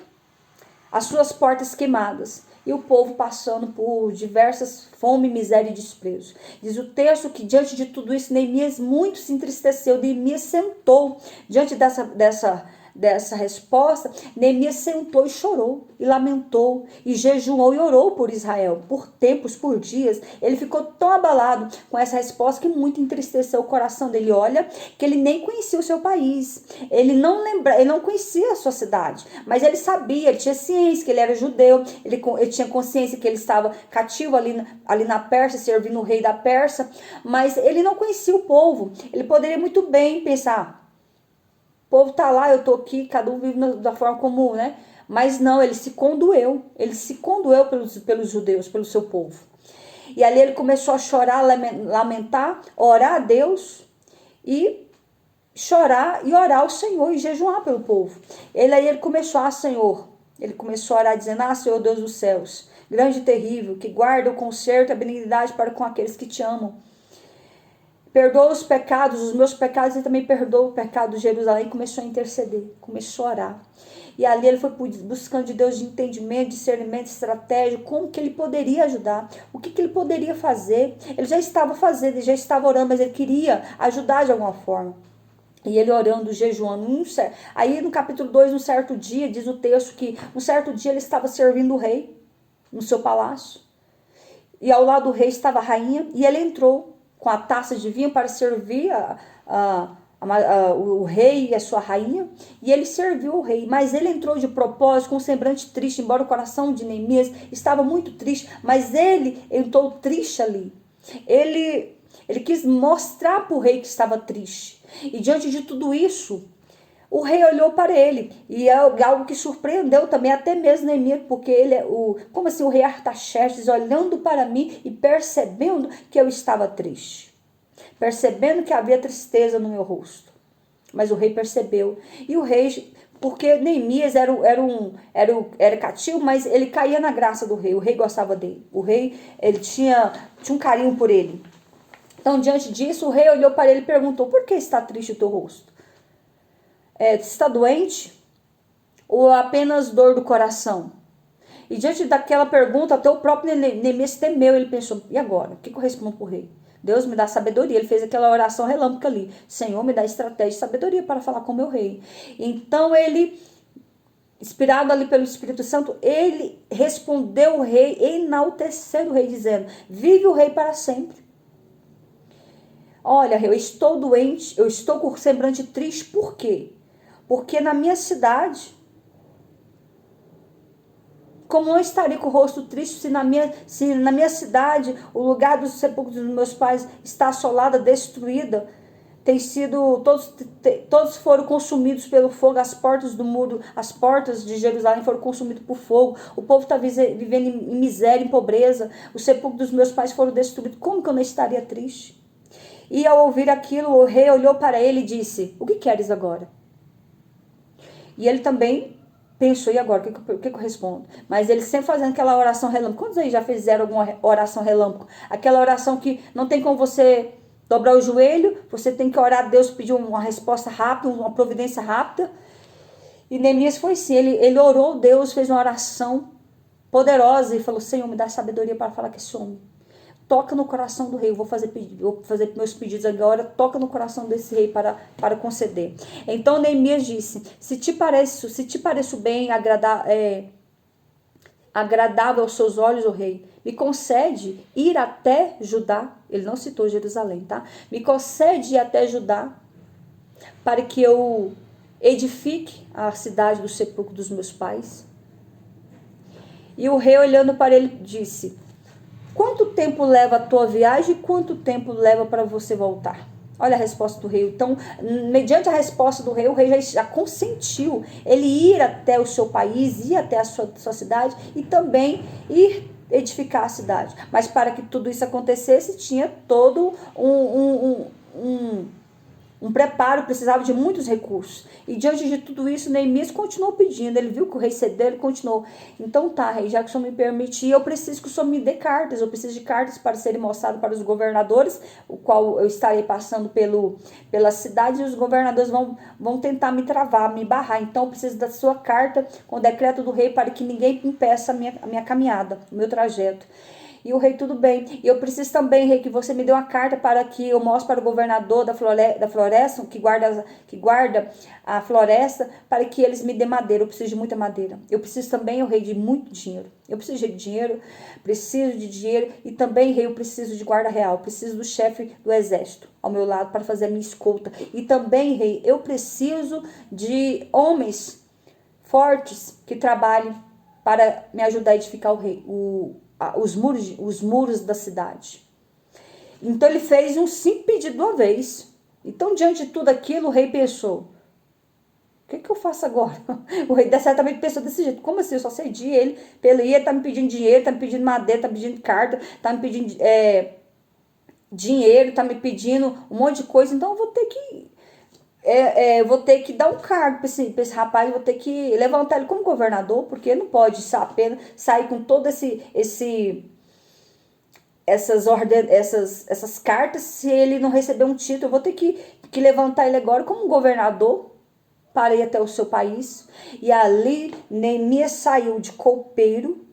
as suas portas queimadas, e o povo passando por diversas fome, miséria e desprezo. Diz o texto que diante de tudo isso, Neemias muito se entristeceu, Neemias sentou diante dessa resposta, Neemias sentou e chorou, e lamentou, e jejuou e orou por Israel, por tempos, por dias. Ele ficou tão abalado com essa resposta que muito entristeceu o coração dele. Olha, que ele nem conhecia o seu país, ele não conhecia a sua cidade, mas ele sabia, ele tinha ciência que ele era judeu, ele tinha consciência que ele estava cativo ali na Pérsia, servindo o rei da Pérsia, mas ele não conhecia o povo. Ele poderia muito bem pensar, o povo tá lá, eu tô aqui, cada um vive da forma comum, né? Mas não, ele se condoeu pelos judeus, pelo seu povo. E ali ele começou a chorar, lamentar, orar a Deus e chorar e orar ao Senhor e jejuar pelo povo. Aí ele começou, Senhor, ele começou a orar dizendo, Senhor Deus dos céus, grande e terrível, que guarda o conserto e a benignidade para com aqueles que te amam. Perdoa os pecados, os meus pecados, e também perdoa o pecado de Jerusalém. Começou a interceder, começou a orar. E ali ele foi buscando de Deus de entendimento, discernimento, estratégia, como que ele poderia ajudar, o que ele poderia fazer. Ele já estava fazendo, ele já estava orando, mas ele queria ajudar de alguma forma. E ele orando, jejuando. Aí no capítulo 2, um certo dia, diz o texto que um certo dia ele estava servindo o rei no seu palácio. E ao lado do rei estava a rainha, e ele entrou com a taça de vinho para servir o rei e a sua rainha, e ele serviu o rei, mas ele entrou de propósito com um semblante triste, embora o coração de Neemias estava muito triste, mas ele entrou triste ali. Ele quis mostrar para o rei que estava triste, e diante de tudo isso, o rei olhou para ele, e é algo que surpreendeu também até mesmo Neemias, porque como assim o rei Artaxerxes olhando para mim e percebendo que eu estava triste, percebendo que havia tristeza no meu rosto. Mas o rei percebeu, e o rei, porque Neemias era cativo, mas ele caía na graça do rei, o rei gostava dele, o rei ele tinha um carinho por ele. Então diante disso o rei olhou para ele e perguntou, por que está triste o teu rosto? Está doente? Ou apenas dor do coração? E diante daquela pergunta, até o próprio Neemias temeu. Ele pensou, e agora? O que eu respondo para o rei? Deus me dá sabedoria. Ele fez aquela oração relâmpago ali. Senhor, me dá estratégia e sabedoria para falar com o meu rei. Então ele, inspirado ali pelo Espírito Santo, ele respondeu o rei, enaltecendo o rei, dizendo, vive o rei para sempre. Olha, eu estou doente, eu estou com o semblante triste, por quê? Porque na minha cidade, como não estaria com o rosto triste se na minha cidade o lugar dos sepulcros dos meus pais está assolada, destruída, todos foram consumidos pelo fogo, as portas do muro, as portas de Jerusalém foram consumidas por fogo, o povo está vivendo em miséria, em pobreza, os sepulcros dos meus pais foram destruídos, como que eu não estaria triste? E ao ouvir aquilo, o rei olhou para ele e disse, o que queres agora? E ele também pensou, e agora, o que eu respondo? Mas ele sempre fazendo aquela oração relâmpago. Quantos aí já fizeram alguma oração relâmpago? Aquela oração que não tem como você dobrar o joelho, você tem que orar a Deus, pedir uma resposta rápida, uma providência rápida. E Neemias foi assim, ele orou a Deus, fez uma oração poderosa e falou, Senhor, me dá sabedoria para falar com esse homem. Toca no coração do rei, vou fazer meus pedidos agora, toca no coração desse rei para conceder. Então Neemias disse, se te pareço bem, agradável aos seus olhos, o rei, me concede ir até Judá, ele não citou Jerusalém, tá? Me concede ir até Judá, para que eu edifique a cidade do sepulcro dos meus pais. E o rei olhando para ele disse, quanto tempo leva a tua viagem e quanto tempo leva para você voltar? Olha a resposta do rei. Então, mediante a resposta do rei, o rei já consentiu ele ir até o seu país, ir até a sua cidade e também ir edificar a cidade. Mas para que tudo isso acontecesse, tinha todo um preparo, precisava de muitos recursos. E diante de tudo isso, Neemias continuou pedindo. Ele viu que o rei cedeu, ele continuou. Então tá, rei, já que o senhor me permitir, eu preciso que o senhor me dê cartas. Eu preciso de cartas para serem mostradas para os governadores, o qual eu estarei passando pela cidade, e os governadores vão tentar me travar, me barrar. Então eu preciso da sua carta com o decreto do rei para que ninguém impeça a minha caminhada, o meu trajeto. E o rei, tudo bem. E eu preciso também, rei, que você me dê uma carta para que eu mostre para o governador da floresta, que guarda a floresta, para que eles me dêem madeira. Eu preciso de muita madeira. Eu preciso também, o rei, de muito dinheiro. Eu preciso de dinheiro, e também, rei, eu preciso de guarda real. Eu preciso do chefe do exército ao meu lado para fazer a minha escolta. E também, rei, eu preciso de homens fortes que trabalhem para me ajudar a edificar os muros da cidade. Então ele fez um simples pedido de uma vez. Então, diante de tudo aquilo, o rei pensou, o que eu faço agora? O rei certamente pensou desse jeito, como assim? Eu só cedi ele, ele está me pedindo dinheiro, está me pedindo madeira, está me pedindo carta, está me pedindo dinheiro, está me pedindo um monte de coisa, então eu vou ter que eu vou ter que dar um cargo para esse rapaz, eu vou ter que levantar ele como governador, porque não pode apenas sair com todo essas cartas se ele não receber um título. Eu vou ter que levantar ele agora como governador para ir até o seu país. E ali Neemias saiu de copeiro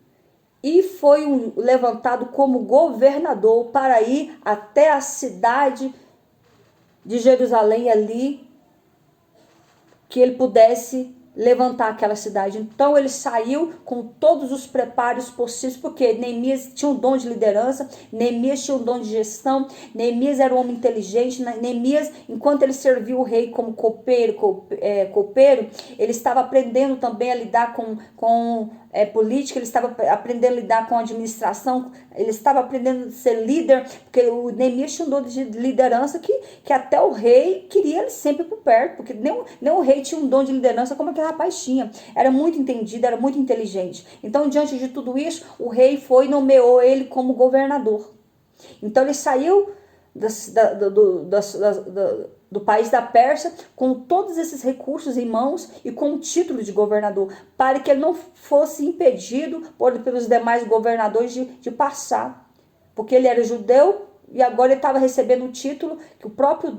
e foi levantado como governador para ir até a cidade de Jerusalém, ali que ele pudesse levantar aquela cidade. Então ele saiu com todos os preparos possíveis, porque Neemias tinha um dom de liderança, Neemias tinha um dom de gestão, Neemias era um homem inteligente, Neemias, enquanto ele serviu o rei como copeiro, ele estava aprendendo também a lidar com política, ele estava aprendendo a lidar com administração, ele estava aprendendo a ser líder, porque o Neemias tinha um dom de liderança que até o rei queria ele sempre por perto, porque nem o rei tinha um dom de liderança como aquele rapaz tinha. Era muito entendido, era muito inteligente. Então, diante de tudo isso, o rei foi e nomeou ele como governador. Então, ele saiu do país da Pérsia com todos esses recursos em mãos e com o título de governador, para que ele não fosse impedido pelos demais governadores de passar, porque ele era judeu e agora ele estava recebendo o título que o próprio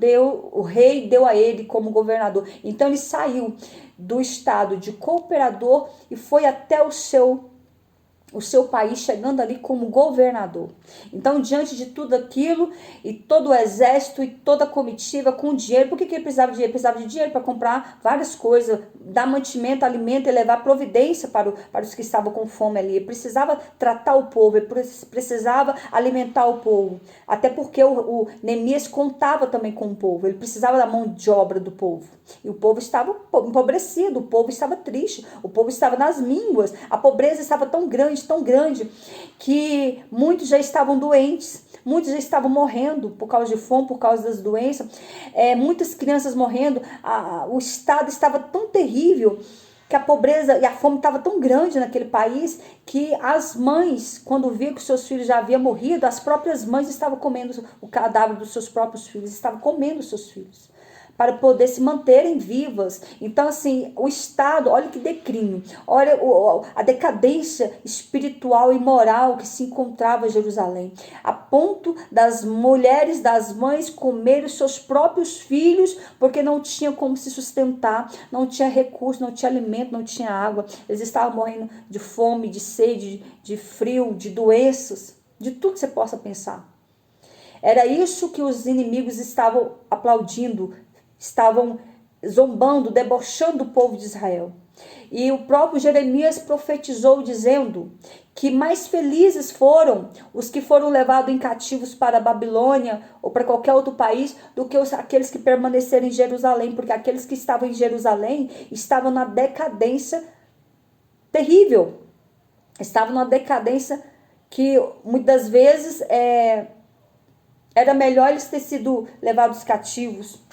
o rei deu a ele como governador. Então ele saiu do estado de cooperador e foi até o seu país, chegando ali como governador. Então, diante de tudo aquilo, e todo o exército, e toda a comitiva com dinheiro, por que ele precisava de dinheiro? Ele precisava de dinheiro para comprar várias coisas, dar mantimento, alimento e levar providência para os que estavam com fome ali. Ele precisava tratar o povo, ele precisava alimentar o povo. Até porque o Neemias contava também com o povo, ele precisava da mão de obra do povo. E o povo estava empobrecido, o povo estava triste, o povo estava nas mínguas, a pobreza estava tão grande, que muitos já estavam doentes, muitos já estavam morrendo por causa de fome, por causa das doenças, muitas crianças morrendo, o estado estava tão terrível, que a pobreza e a fome estava tão grande naquele país, que as mães, quando viam que seus filhos já haviam morrido, as próprias mães estavam comendo o cadáver dos seus próprios filhos, estavam comendo os seus filhos, para poder se manterem vivas. Então, assim, o Estado, olha que declínio, olha a decadência espiritual e moral que se encontrava em Jerusalém, a ponto das mulheres, das mães comerem os seus próprios filhos, porque não tinha como se sustentar, não tinha recurso, não tinha alimento, não tinha água, eles estavam morrendo de fome, de sede, de frio, de doenças, de tudo que você possa pensar. Era isso que os inimigos estavam aplaudindo, estavam zombando, debochando do povo de Israel. E o próprio Jeremias profetizou dizendo que mais felizes foram os que foram levados em cativos para a Babilônia ou para qualquer outro país do que aqueles que permaneceram em Jerusalém, porque aqueles que estavam em Jerusalém estavam na decadência terrível, estavam na decadência que muitas vezes era melhor eles terem sido levados cativos.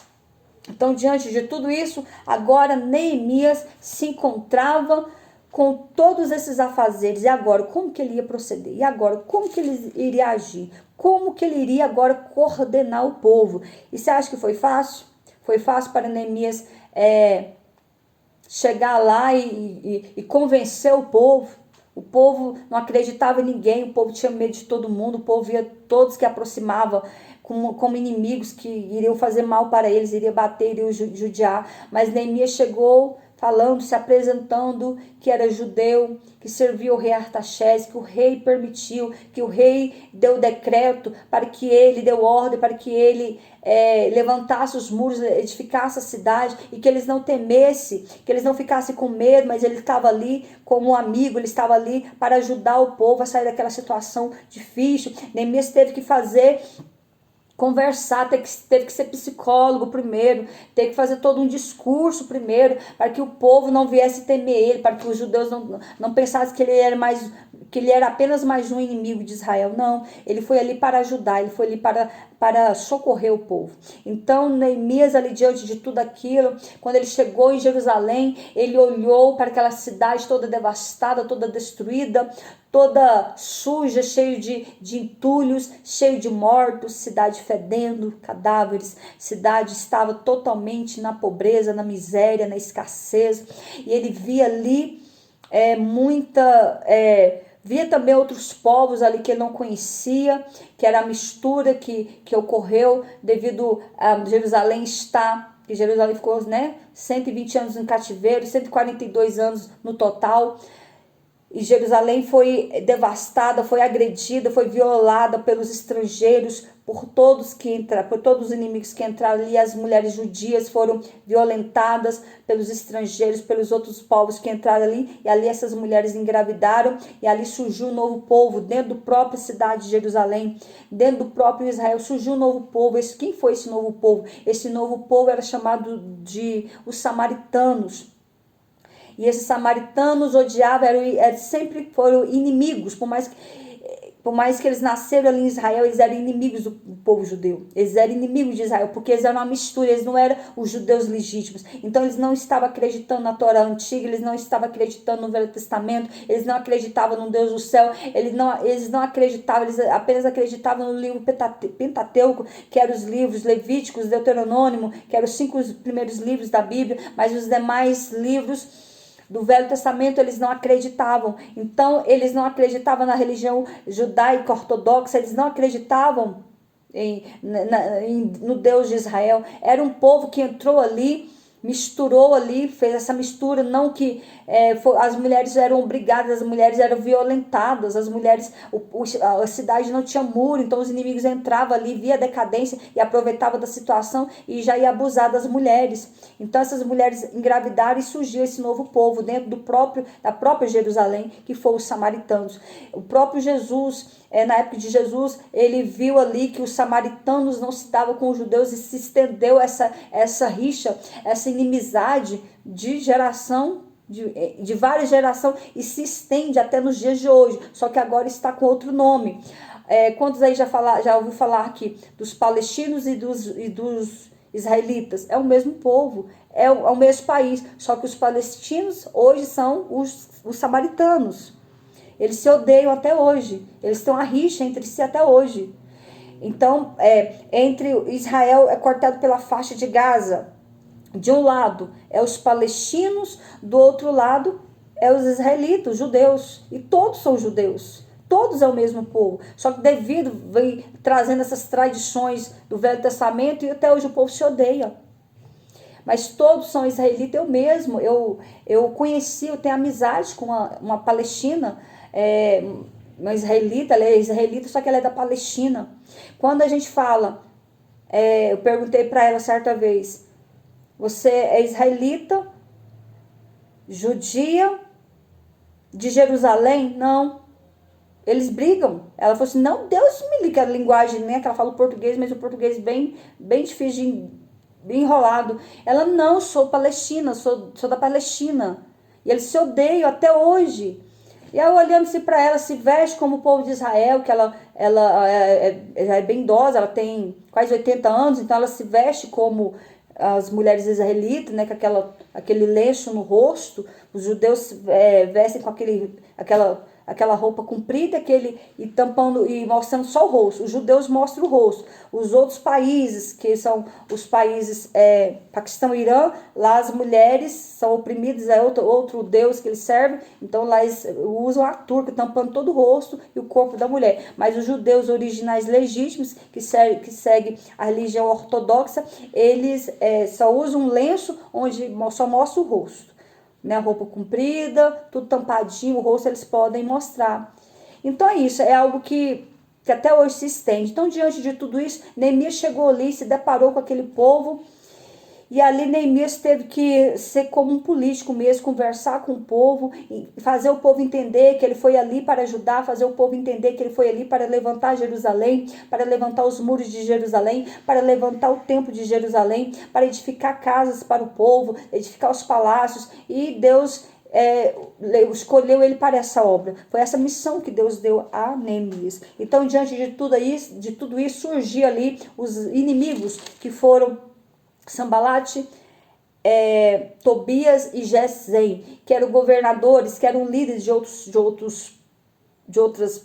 Então, diante de tudo isso, agora Neemias se encontrava com todos esses afazeres. E agora, como que ele ia proceder? E agora, como que ele iria agir? Como que ele iria agora coordenar o povo? E você acha que foi fácil? Foi fácil para Neemias chegar lá e convencer o povo? O povo não acreditava em ninguém, o povo tinha medo de todo mundo, o povo via todos que aproximavam como inimigos que iriam fazer mal para eles, iriam bater, iriam judiar. Mas Neemias chegou falando, se apresentando que era judeu, que servia o rei Artaxerxes, que o rei permitiu, que o rei deu decreto para que ele, deu ordem para que ele levantasse os muros, edificasse a cidade, e que eles não temessem, que eles não ficassem com medo, mas ele estava ali como um amigo, ele estava ali para ajudar o povo a sair daquela situação difícil. Neemias teve que conversar, teve que ser psicólogo primeiro, teve que fazer todo um discurso primeiro, para que o povo não viesse temer ele, para que os judeus não pensassem que ele era apenas mais um inimigo de Israel. Não, ele foi ali para ajudar, ele foi ali para para socorrer o povo. Então Neemias ali diante de tudo aquilo, quando ele chegou em Jerusalém, ele olhou para aquela cidade toda devastada, toda destruída, toda suja, cheio de entulhos, cheio de mortos, cidade fedendo, cadáveres, cidade estava totalmente na pobreza, na miséria, na escassez, e ele via ali via também outros povos ali que ele não conhecia, que era a mistura que ocorreu devido a Jerusalém que Jerusalém ficou 120 anos em cativeiro, 142 anos no total. E Jerusalém foi devastada, foi agredida, foi violada pelos estrangeiros, por todos os inimigos que entraram ali. As mulheres judias foram violentadas pelos estrangeiros, pelos outros povos que entraram ali. E ali essas mulheres engravidaram e ali surgiu um novo povo, dentro da própria cidade de Jerusalém, dentro do próprio Israel, surgiu um novo povo. Quem foi esse novo povo? Esse novo povo era chamado de os samaritanos. E esses samaritanos odiavam, sempre foram inimigos, por mais que eles nasceram ali em Israel, eles eram inimigos do povo judeu. Eles eram inimigos de Israel, porque eles eram uma mistura, eles não eram os judeus legítimos. Então eles não estavam acreditando na Torá antiga, eles não estavam acreditando no Velho Testamento, eles não acreditavam no Deus do céu, eles não acreditavam, eles apenas acreditavam no livro Pentateuco, que eram os livros Levíticos, Deuteronômio, que eram os 5 primeiros livros da Bíblia, mas os demais livros do Velho Testamento eles não acreditavam. Então eles não acreditavam na religião judaica ortodoxa, eles não acreditavam no Deus de Israel. Era um povo que entrou ali, misturou ali, fez essa mistura, não que as mulheres eram obrigadas, as mulheres eram violentadas, as mulheres, a cidade não tinha muro, então os inimigos entravam ali, via a decadência e aproveitavam da situação e já ia abusar das mulheres. Então essas mulheres engravidaram e surgiu esse novo povo dentro da própria Jerusalém, que foram os samaritanos. O próprio Jesus, na época de Jesus, ele viu ali que os samaritanos não se davam com os judeus e se estendeu essa rixa, essa inimizade de geração, de várias gerações, e se estende até nos dias de hoje, só que agora está com outro nome. Quantos aí já ouviu falar aqui dos palestinos e dos israelitas? É o mesmo povo, é o mesmo país, só que os palestinos hoje são os samaritanos. Eles se odeiam até hoje, eles têm uma rixa entre si até hoje. Então, entre Israel é cortado pela faixa de Gaza. De um lado é os palestinos, do outro lado é os israelitas, os judeus. E todos são judeus, todos é o mesmo povo. Só que vem trazendo essas tradições do Velho Testamento e até hoje o povo se odeia. Mas todos são israelitas. Eu mesmo, eu conheci, eu tenho amizade com uma palestina, uma israelita, ela é israelita, só que ela é da Palestina. Quando a gente fala, eu perguntei para ela certa vez, você é israelita, judia, de Jerusalém? Não. Eles brigam. Ela falou assim, não, Deus me liga a linguagem, né? Que ela fala o português, mas o português bem difícil, bem enrolado. Ela, não, sou palestina, sou da Palestina. E eles se odeiam até hoje. E aí, olhando-se para ela, se veste como o povo de Israel, que ela já é bem idosa, ela tem quase 80 anos, então ela se veste como as mulheres israelitas, né, com aquele lenço no rosto. Os judeus vestem com aquela roupa comprida, e tampando e mostrando só o rosto. Os judeus mostram o rosto. Os outros países, que são os países Paquistão e Irã, lá as mulheres são oprimidas, é outro deus que eles servem, então lá eles usam a turca, tampando todo o rosto e o corpo da mulher. Mas os judeus originais legítimos, que seguem a religião ortodoxa, eles só usam um lenço onde só mostra o rosto. Né, roupa comprida, tudo tampadinho, o rosto eles podem mostrar. Então é isso, é algo que até hoje se estende. Então, diante de tudo isso, Neemias chegou ali, se deparou com aquele povo, e ali Neemias teve que ser como um político mesmo, conversar com o povo, e fazer o povo entender que ele foi ali para ajudar, fazer o povo entender que ele foi ali para levantar Jerusalém, para levantar os muros de Jerusalém, para levantar o templo de Jerusalém, para edificar casas para o povo, edificar os palácios. E Deus escolheu ele para essa obra. Foi essa missão que Deus deu a Neemias. Então, diante de tudo isso surgiu ali os inimigos que foram Sambalate, Tobias e Gesem, que eram governadores, que eram líderes de outros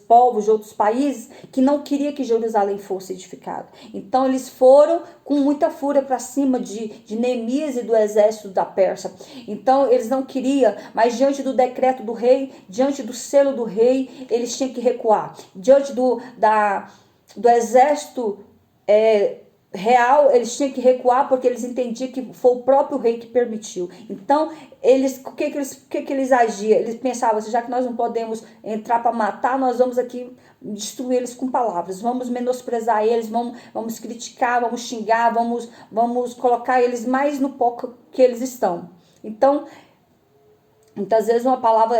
povos, de outros países, que não queria que Jerusalém fosse edificado. Então eles foram com muita fúria para cima de Neemias e do exército da Pérsia. Então eles não queriam, mas diante do decreto do rei, diante do selo do rei, eles tinham que recuar. Diante do exército real, eles tinham que recuar, porque eles entendiam que foi o próprio rei que permitiu. Então, o que eles agiam? Eles pensavam assim, já que nós não podemos entrar para matar, nós vamos aqui destruir eles com palavras, vamos menosprezar eles, vamos criticar, vamos xingar, vamos colocar eles mais no pó que eles estão. Então, muitas vezes uma palavra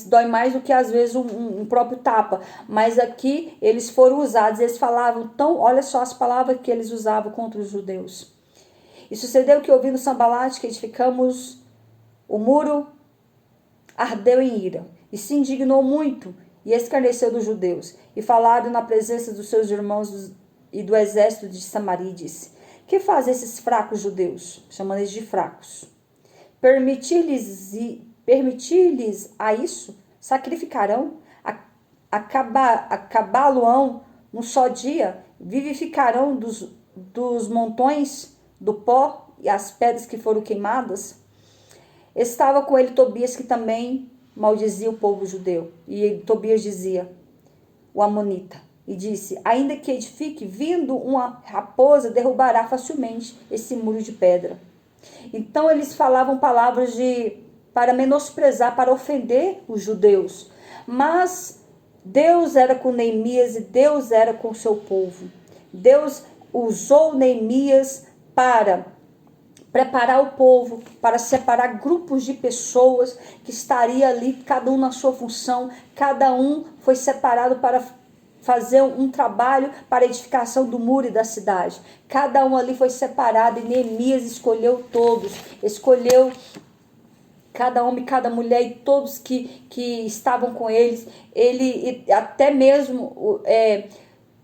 dói mais do que às vezes um próprio tapa. Mas aqui eles foram usados, eles falavam, então olha só as palavras que eles usavam contra os judeus. E sucedeu que, ouvindo Sambalate que edificamos o muro, ardeu em ira e se indignou muito e escarneceu dos judeus, e falaram na presença dos seus irmãos e do exército de Samaria, e disse: que fazem esses fracos judeus, chamando eles de fracos? Permitir-lhes a isso? Sacrificarão? Acabá-lo-ão num só dia? Vivificarão dos montões do pó e as pedras que foram queimadas? Estava com ele Tobias, que também maldizia o povo judeu. E Tobias dizia, o amonita, e disse: ainda que edifique, vindo uma raposa, derrubará facilmente esse muro de pedra. Então eles falavam palavras para menosprezar, para ofender os judeus. Mas Deus era com Neemias e Deus era com o seu povo. Deus usou Neemias para preparar o povo, para separar grupos de pessoas que estariam ali, cada um na sua função. Cada um foi separado para fazer um trabalho para a edificação do muro e da cidade. Cada um ali foi separado, e Neemias escolheu todos, escolheu cada homem, cada mulher e todos que estavam com eles. Ele até mesmo,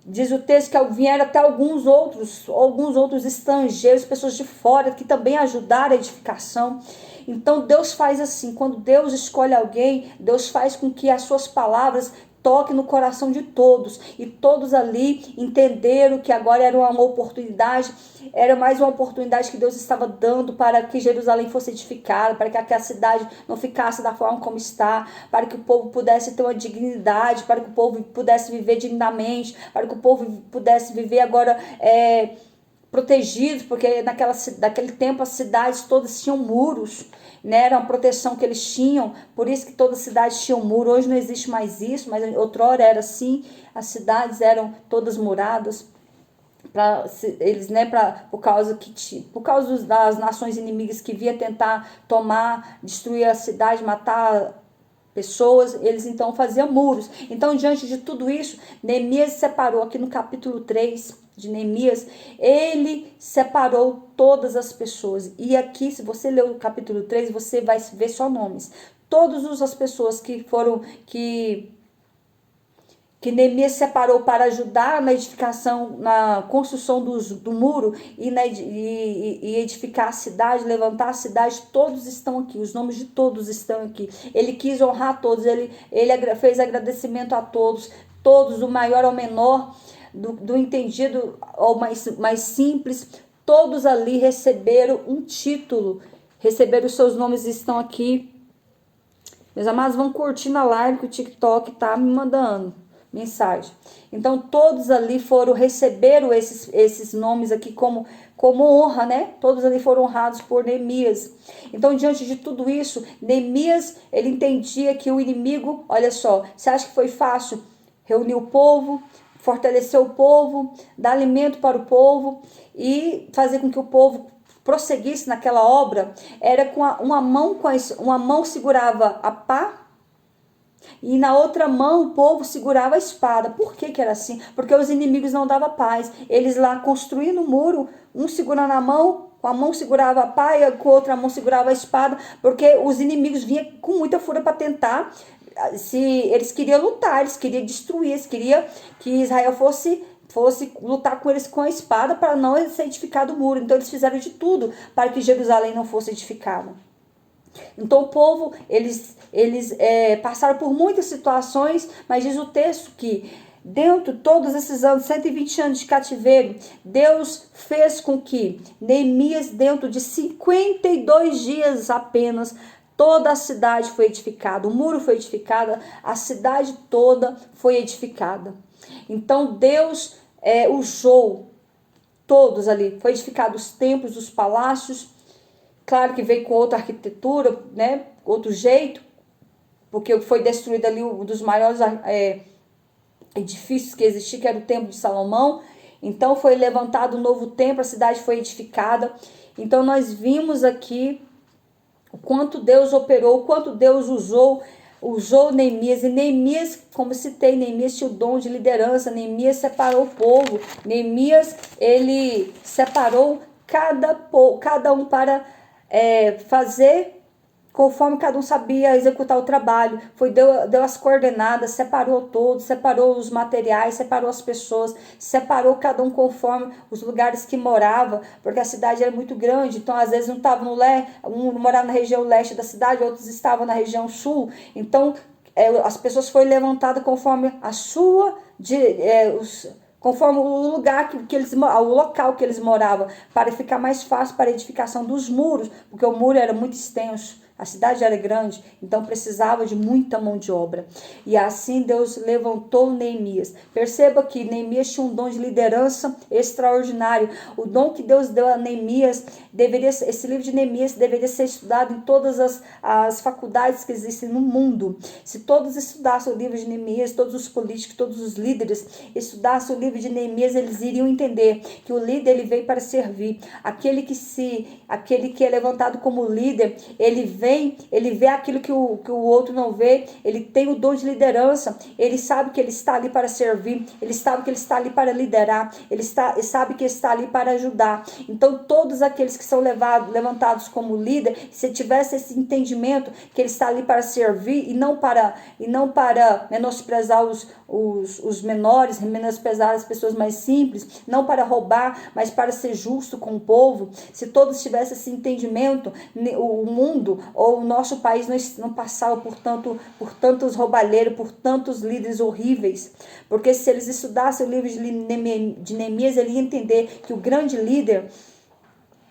diz o texto que vieram até alguns outros estrangeiros, pessoas de fora, que também ajudaram a edificação. Então Deus faz assim, quando Deus escolhe alguém, Deus faz com que as suas palavras toque no coração de todos, e todos ali entenderam que agora era uma oportunidade, era mais uma oportunidade que Deus estava dando para que Jerusalém fosse edificada, para que a cidade não ficasse da forma como está, para que o povo pudesse ter uma dignidade, para que o povo pudesse viver dignamente, para que o povo pudesse viver agora protegidos, porque naquele tempo as cidades todas tinham muros, né? Era uma proteção que eles tinham, por isso que todas as cidades tinham muro. Hoje não existe mais isso, mas outrora era assim, as cidades eram todas muradas, eles, né, por causa das nações inimigas que via tentar tomar, destruir a cidade, matar pessoas, eles então faziam muros. Então, diante de tudo isso, Neemias separou, aqui no capítulo 3 de Neemias, ele separou todas as pessoas. E aqui, se você ler o capítulo 3, você vai ver só nomes. Todas as pessoas que Neemias separou para ajudar na edificação, na construção do muro e edificar a cidade, levantar a cidade, todos estão aqui, os nomes de todos estão aqui. Ele quis honrar todos, ele fez agradecimento a todos, do maior ao menor, do entendido ao mais simples. Todos ali receberam um título, receberam os seus nomes, estão aqui. Meus amados, vão curtir na live que o TikTok tá me mandando mensagem. Então todos ali receberam esses nomes aqui como honra, né? Todos ali foram honrados por Neemias. Então, diante de tudo isso, Neemias, ele entendia que o inimigo, olha só, você acha que foi fácil reunir o povo, fortalecer o povo, dar alimento para o povo e fazer com que o povo prosseguisse naquela obra? Era com uma mão segurava a pá, e na outra mão o povo segurava a espada. Por que era assim? Porque os inimigos não davam paz. Eles lá construindo o muro, um segurando a mão, com a mão segurava a paia, com a outra mão segurava a espada, porque os inimigos vinham com muita fúria para tentar, se eles queriam lutar, eles queriam destruir, eles queriam que Israel fosse lutar com eles com a espada para não ser edificado o muro. Então eles fizeram de tudo para que Jerusalém não fosse edificada. Então o povo, eles passaram por muitas situações, mas diz o texto que dentro de todos esses anos, 120 anos de cativeiro, Deus fez com que Neemias, dentro de 52 dias apenas, toda a cidade foi edificada, o muro foi edificado, a cidade toda foi edificada. Então Deus usou todos ali, foi edificado os templos, os palácios, claro que veio com outra arquitetura, né, outro jeito, porque foi destruído ali um dos maiores edifícios que existia, que era o Templo de Salomão. Então foi levantado um novo templo, a cidade foi edificada. Então nós vimos aqui o quanto Deus operou, o quanto Deus usou Neemias. E Neemias, como citei, Neemias tinha o dom de liderança, Neemias separou o povo, Neemias, ele separou cada um para fazer conforme cada um sabia executar o trabalho. Deu as coordenadas, separou todos, separou os materiais, separou as pessoas, separou cada um conforme os lugares que morava, porque a cidade era muito grande, então às vezes um estava um morava na região leste da cidade, outros estavam na região sul. Então as pessoas foram levantadas conforme a sua conforme o lugar o local que eles moravam, para ficar mais fácil para a edificação dos muros, porque o muro era muito extenso. A cidade era grande, então precisava de muita mão de obra. E assim Deus levantou Neemias. Perceba que Neemias tinha um dom de liderança extraordinário. O dom que Deus deu a Neemias, esse livro de Neemias deveria ser estudado em todas as faculdades que existem no mundo. Se todos estudassem o livro de Neemias, todos os políticos, todos os líderes estudassem o livro de Neemias, eles iriam entender que o líder ele veio para servir. Aquele que é levantado como líder, ele vê aquilo que o outro não vê, ele tem o dom de liderança, ele sabe que ele está ali para servir, ele sabe que ele está ali para liderar, ele sabe que ele está ali para ajudar. Então todos aqueles que são levantados como líder, se tivesse esse entendimento que ele está ali para servir e não para menosprezar os menores, menosprezar as pessoas mais simples, não para roubar, mas para ser justo com o povo, se todos tivessem esse entendimento, o mundo ou o nosso país não passava por tantos roubalheiros, por tantos líderes horríveis. Porque se eles estudassem o livro de Neemias, ele ia entender que o grande líder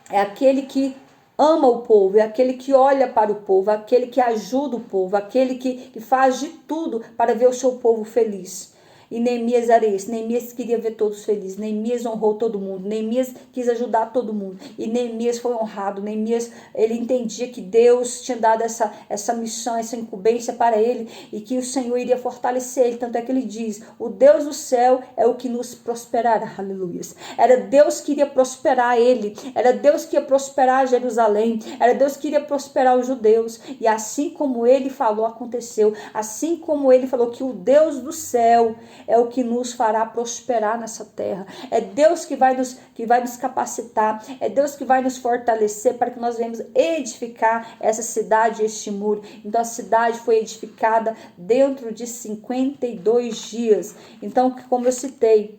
é aquele que ama o povo, é aquele que olha para o povo, é aquele que ajuda o povo, aquele que faz de tudo para ver o seu povo feliz. E Neemias era esse. Neemias queria ver todos felizes. Neemias honrou todo mundo. Neemias quis ajudar todo mundo. E Neemias foi honrado. Neemias, ele entendia que Deus tinha dado essa missão, essa incumbência para ele, e que o Senhor iria fortalecer ele. Tanto é que ele diz: o Deus do céu é o que nos prosperará. Aleluia. Era Deus que iria prosperar ele. Era Deus que ia prosperar Jerusalém. Era Deus que iria prosperar os judeus. E assim como ele falou, aconteceu. Assim como ele falou que o Deus do céu é o que nos fará prosperar nessa terra. É Deus que vai nos capacitar. É Deus que vai nos fortalecer para que nós venhamos edificar essa cidade, este muro. Então a cidade foi edificada dentro de 52 dias. Então, como eu citei,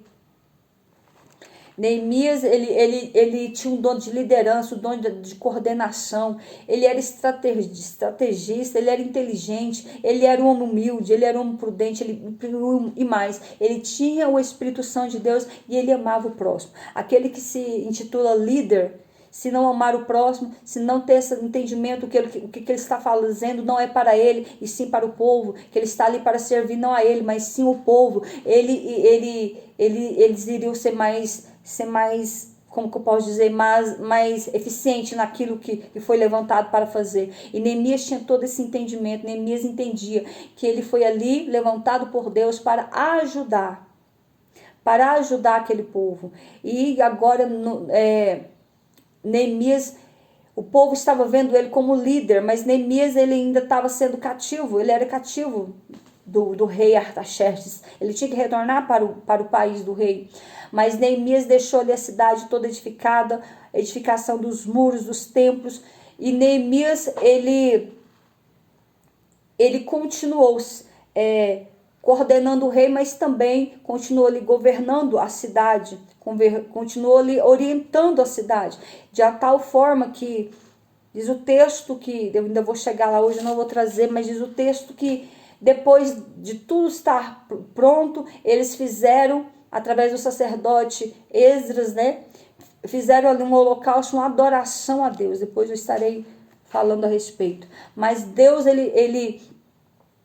Neemias, ele tinha um dom de liderança, um dom de coordenação, ele era estrategista, ele era inteligente, ele era um homem humilde, ele era um homem prudente, e mais, ele tinha o Espírito Santo de Deus e ele amava o próximo. Aquele que se intitula líder, se não amar o próximo, se não ter esse entendimento que o que ele está fazendo não é para ele, e sim para o povo, que ele está ali para servir não a ele, mas sim o povo, eles iriam ser mais, como que eu posso dizer, mais eficiente naquilo que foi levantado para fazer. E Neemias tinha todo esse entendimento. Neemias entendia que ele foi ali levantado por Deus para ajudar aquele povo. E agora Neemias, o povo estava vendo ele como líder, mas Neemias ele ainda estava sendo cativo, ele era cativo do rei Artaxerxes. Ele tinha que retornar para o país do rei. Mas Neemias deixou ali a cidade toda edificada, edificação dos muros, dos templos. E Neemias, ele continuou coordenando o rei, mas também continuou ali governando a cidade, continuou ali orientando a cidade, de tal forma que, diz o texto que, eu ainda vou chegar lá hoje, eu não vou trazer, mas diz o texto que depois de tudo estar pronto, eles fizeram, através do sacerdote Esdras, né, fizeram ali um holocausto, uma adoração a Deus. Depois eu estarei falando a respeito. Mas Deus,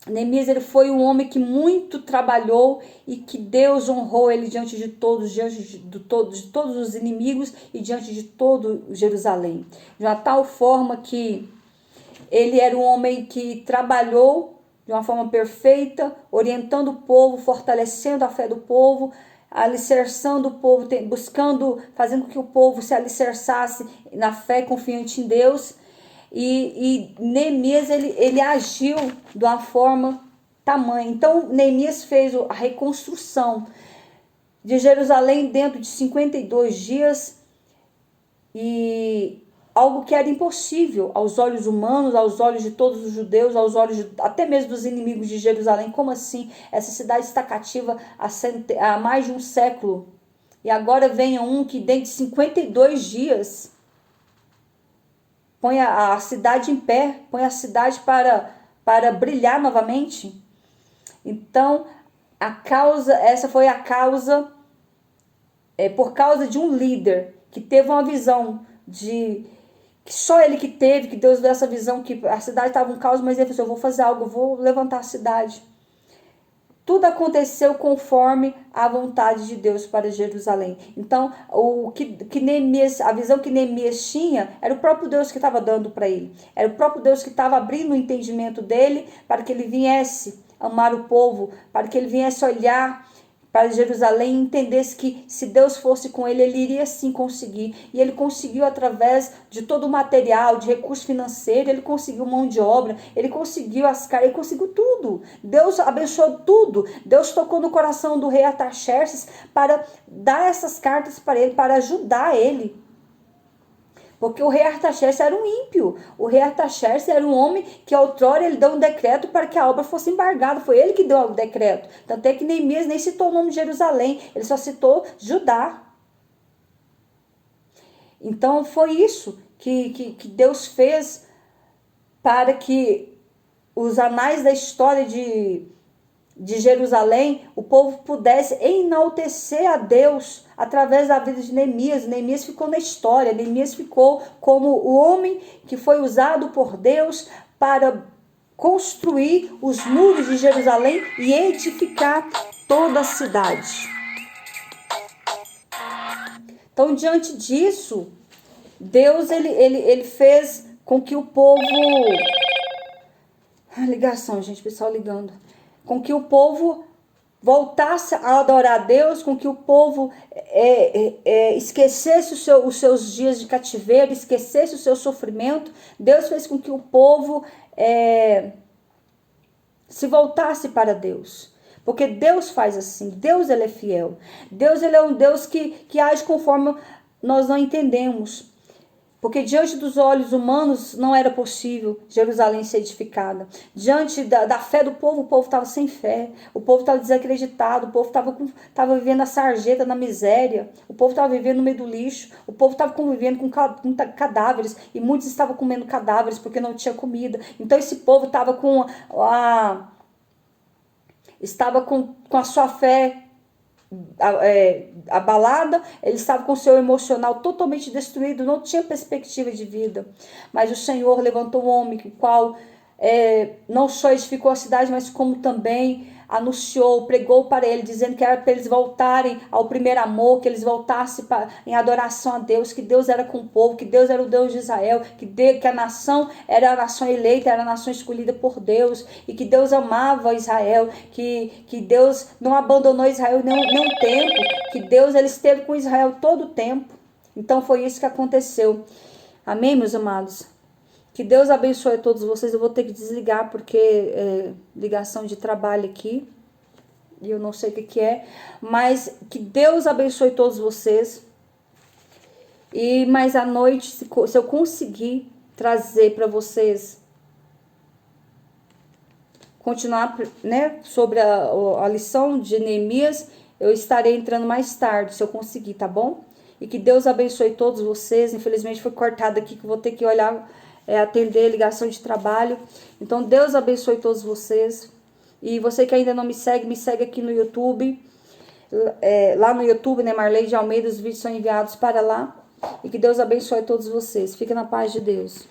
Neemias, ele foi um homem que muito trabalhou e que Deus honrou ele diante de todos, de todos os inimigos e diante de todo Jerusalém. De uma tal forma que ele era um homem que trabalhou de uma forma perfeita, orientando o povo, fortalecendo a fé do povo, alicerçando o povo, fazendo com que o povo se alicerçasse na fé, confiante em Deus. E Neemias, ele agiu de uma forma tamanha. Então, Neemias fez a reconstrução de Jerusalém dentro de 52 dias, e algo que era impossível aos olhos humanos, aos olhos de todos os judeus, aos olhos até mesmo dos inimigos de Jerusalém. Como assim? Essa cidade está cativa há mais de um século. E agora venha um que dentro de 52 dias põe a cidade em pé, põe a cidade para brilhar novamente. Então, essa foi a causa, por causa de um líder que teve uma visão que só ele que teve, que Deus deu essa visão, que a cidade estava um caos, mas ele falou: eu vou fazer algo, eu vou levantar a cidade. Tudo aconteceu conforme a vontade de Deus para Jerusalém. Então, a visão que Neemias tinha, era o próprio Deus que estava dando para ele. Era o próprio Deus que estava abrindo o entendimento dele para que ele viesse amar o povo, para que ele viesse olhar para Jerusalém e entendesse que se Deus fosse com ele, ele iria sim conseguir. E ele conseguiu através de todo o material, de recurso financeiro, ele conseguiu mão de obra, ele conseguiu as cartas, ele conseguiu tudo. Deus abençoou tudo. Deus tocou no coração do rei Artaxerxes para dar essas cartas para ele, para ajudar ele. Porque o rei Artaxerxes era um ímpio. O rei Artaxerxes era um homem que outrora ele deu um decreto para que a obra fosse embargada. Foi ele que deu o decreto. Tanto é que Neemias nem citou o nome de Jerusalém. Ele só citou Judá. Então foi isso que Deus fez para que os anais da história de Jerusalém, o povo pudesse enaltecer a Deus através da vida de Neemias. Neemias ficou na história. Neemias ficou como o homem que foi usado por Deus para construir os muros de Jerusalém e edificar toda a cidade. Então, diante disso, Deus ele fez com que o povo... ligação, gente, pessoal ligando. Com que o povo voltasse a adorar a Deus, com que o povo esquecesse os seus dias de cativeiro, esquecesse o seu sofrimento. Deus fez com que o povo se voltasse para Deus. Porque Deus faz assim, Deus ele é fiel. Deus ele é um Deus que age conforme nós não entendemos. Porque diante dos olhos humanos não era possível Jerusalém ser edificada. Diante da fé do povo, o povo estava sem fé. O povo estava desacreditado. O povo estava vivendo na sarjeta, na miséria. O povo estava vivendo no meio do lixo. O povo estava convivendo com cadáveres. E muitos estavam comendo cadáveres porque não tinha comida. Então esse povo estava com a sua fé abalada, ele estava com o seu emocional totalmente destruído, não tinha perspectiva de vida. Mas o Senhor levantou um homem, o qual não só edificou a cidade, mas como também anunciou, pregou para ele, dizendo que era para eles voltarem ao primeiro amor, que eles voltassem em adoração a Deus, que Deus era com o povo, que Deus era o Deus de Israel, que a nação era a nação eleita, era a nação escolhida por Deus, e que Deus amava Israel, que Deus não abandonou Israel nenhum tempo, que Deus ele esteve com Israel todo o tempo. Então foi isso que aconteceu. Amém, meus amados? Que Deus abençoe a todos vocês. Eu vou ter que desligar porque é ligação de trabalho aqui. E eu não sei o que é. Mas que Deus abençoe todos vocês. E mais à noite, se eu conseguir trazer para vocês, continuar, né, sobre a lição de Neemias, eu estarei entrando mais tarde, se eu conseguir, tá bom? E que Deus abençoe todos vocês. Infelizmente foi cortado aqui, que eu vou ter que olhar, atender a ligação de trabalho. Então Deus abençoe todos vocês. E você que ainda não me segue aqui no YouTube. Lá no YouTube, né, Marley de Almeida, os vídeos são enviados para lá. E que Deus abençoe todos vocês. Fique na paz de Deus.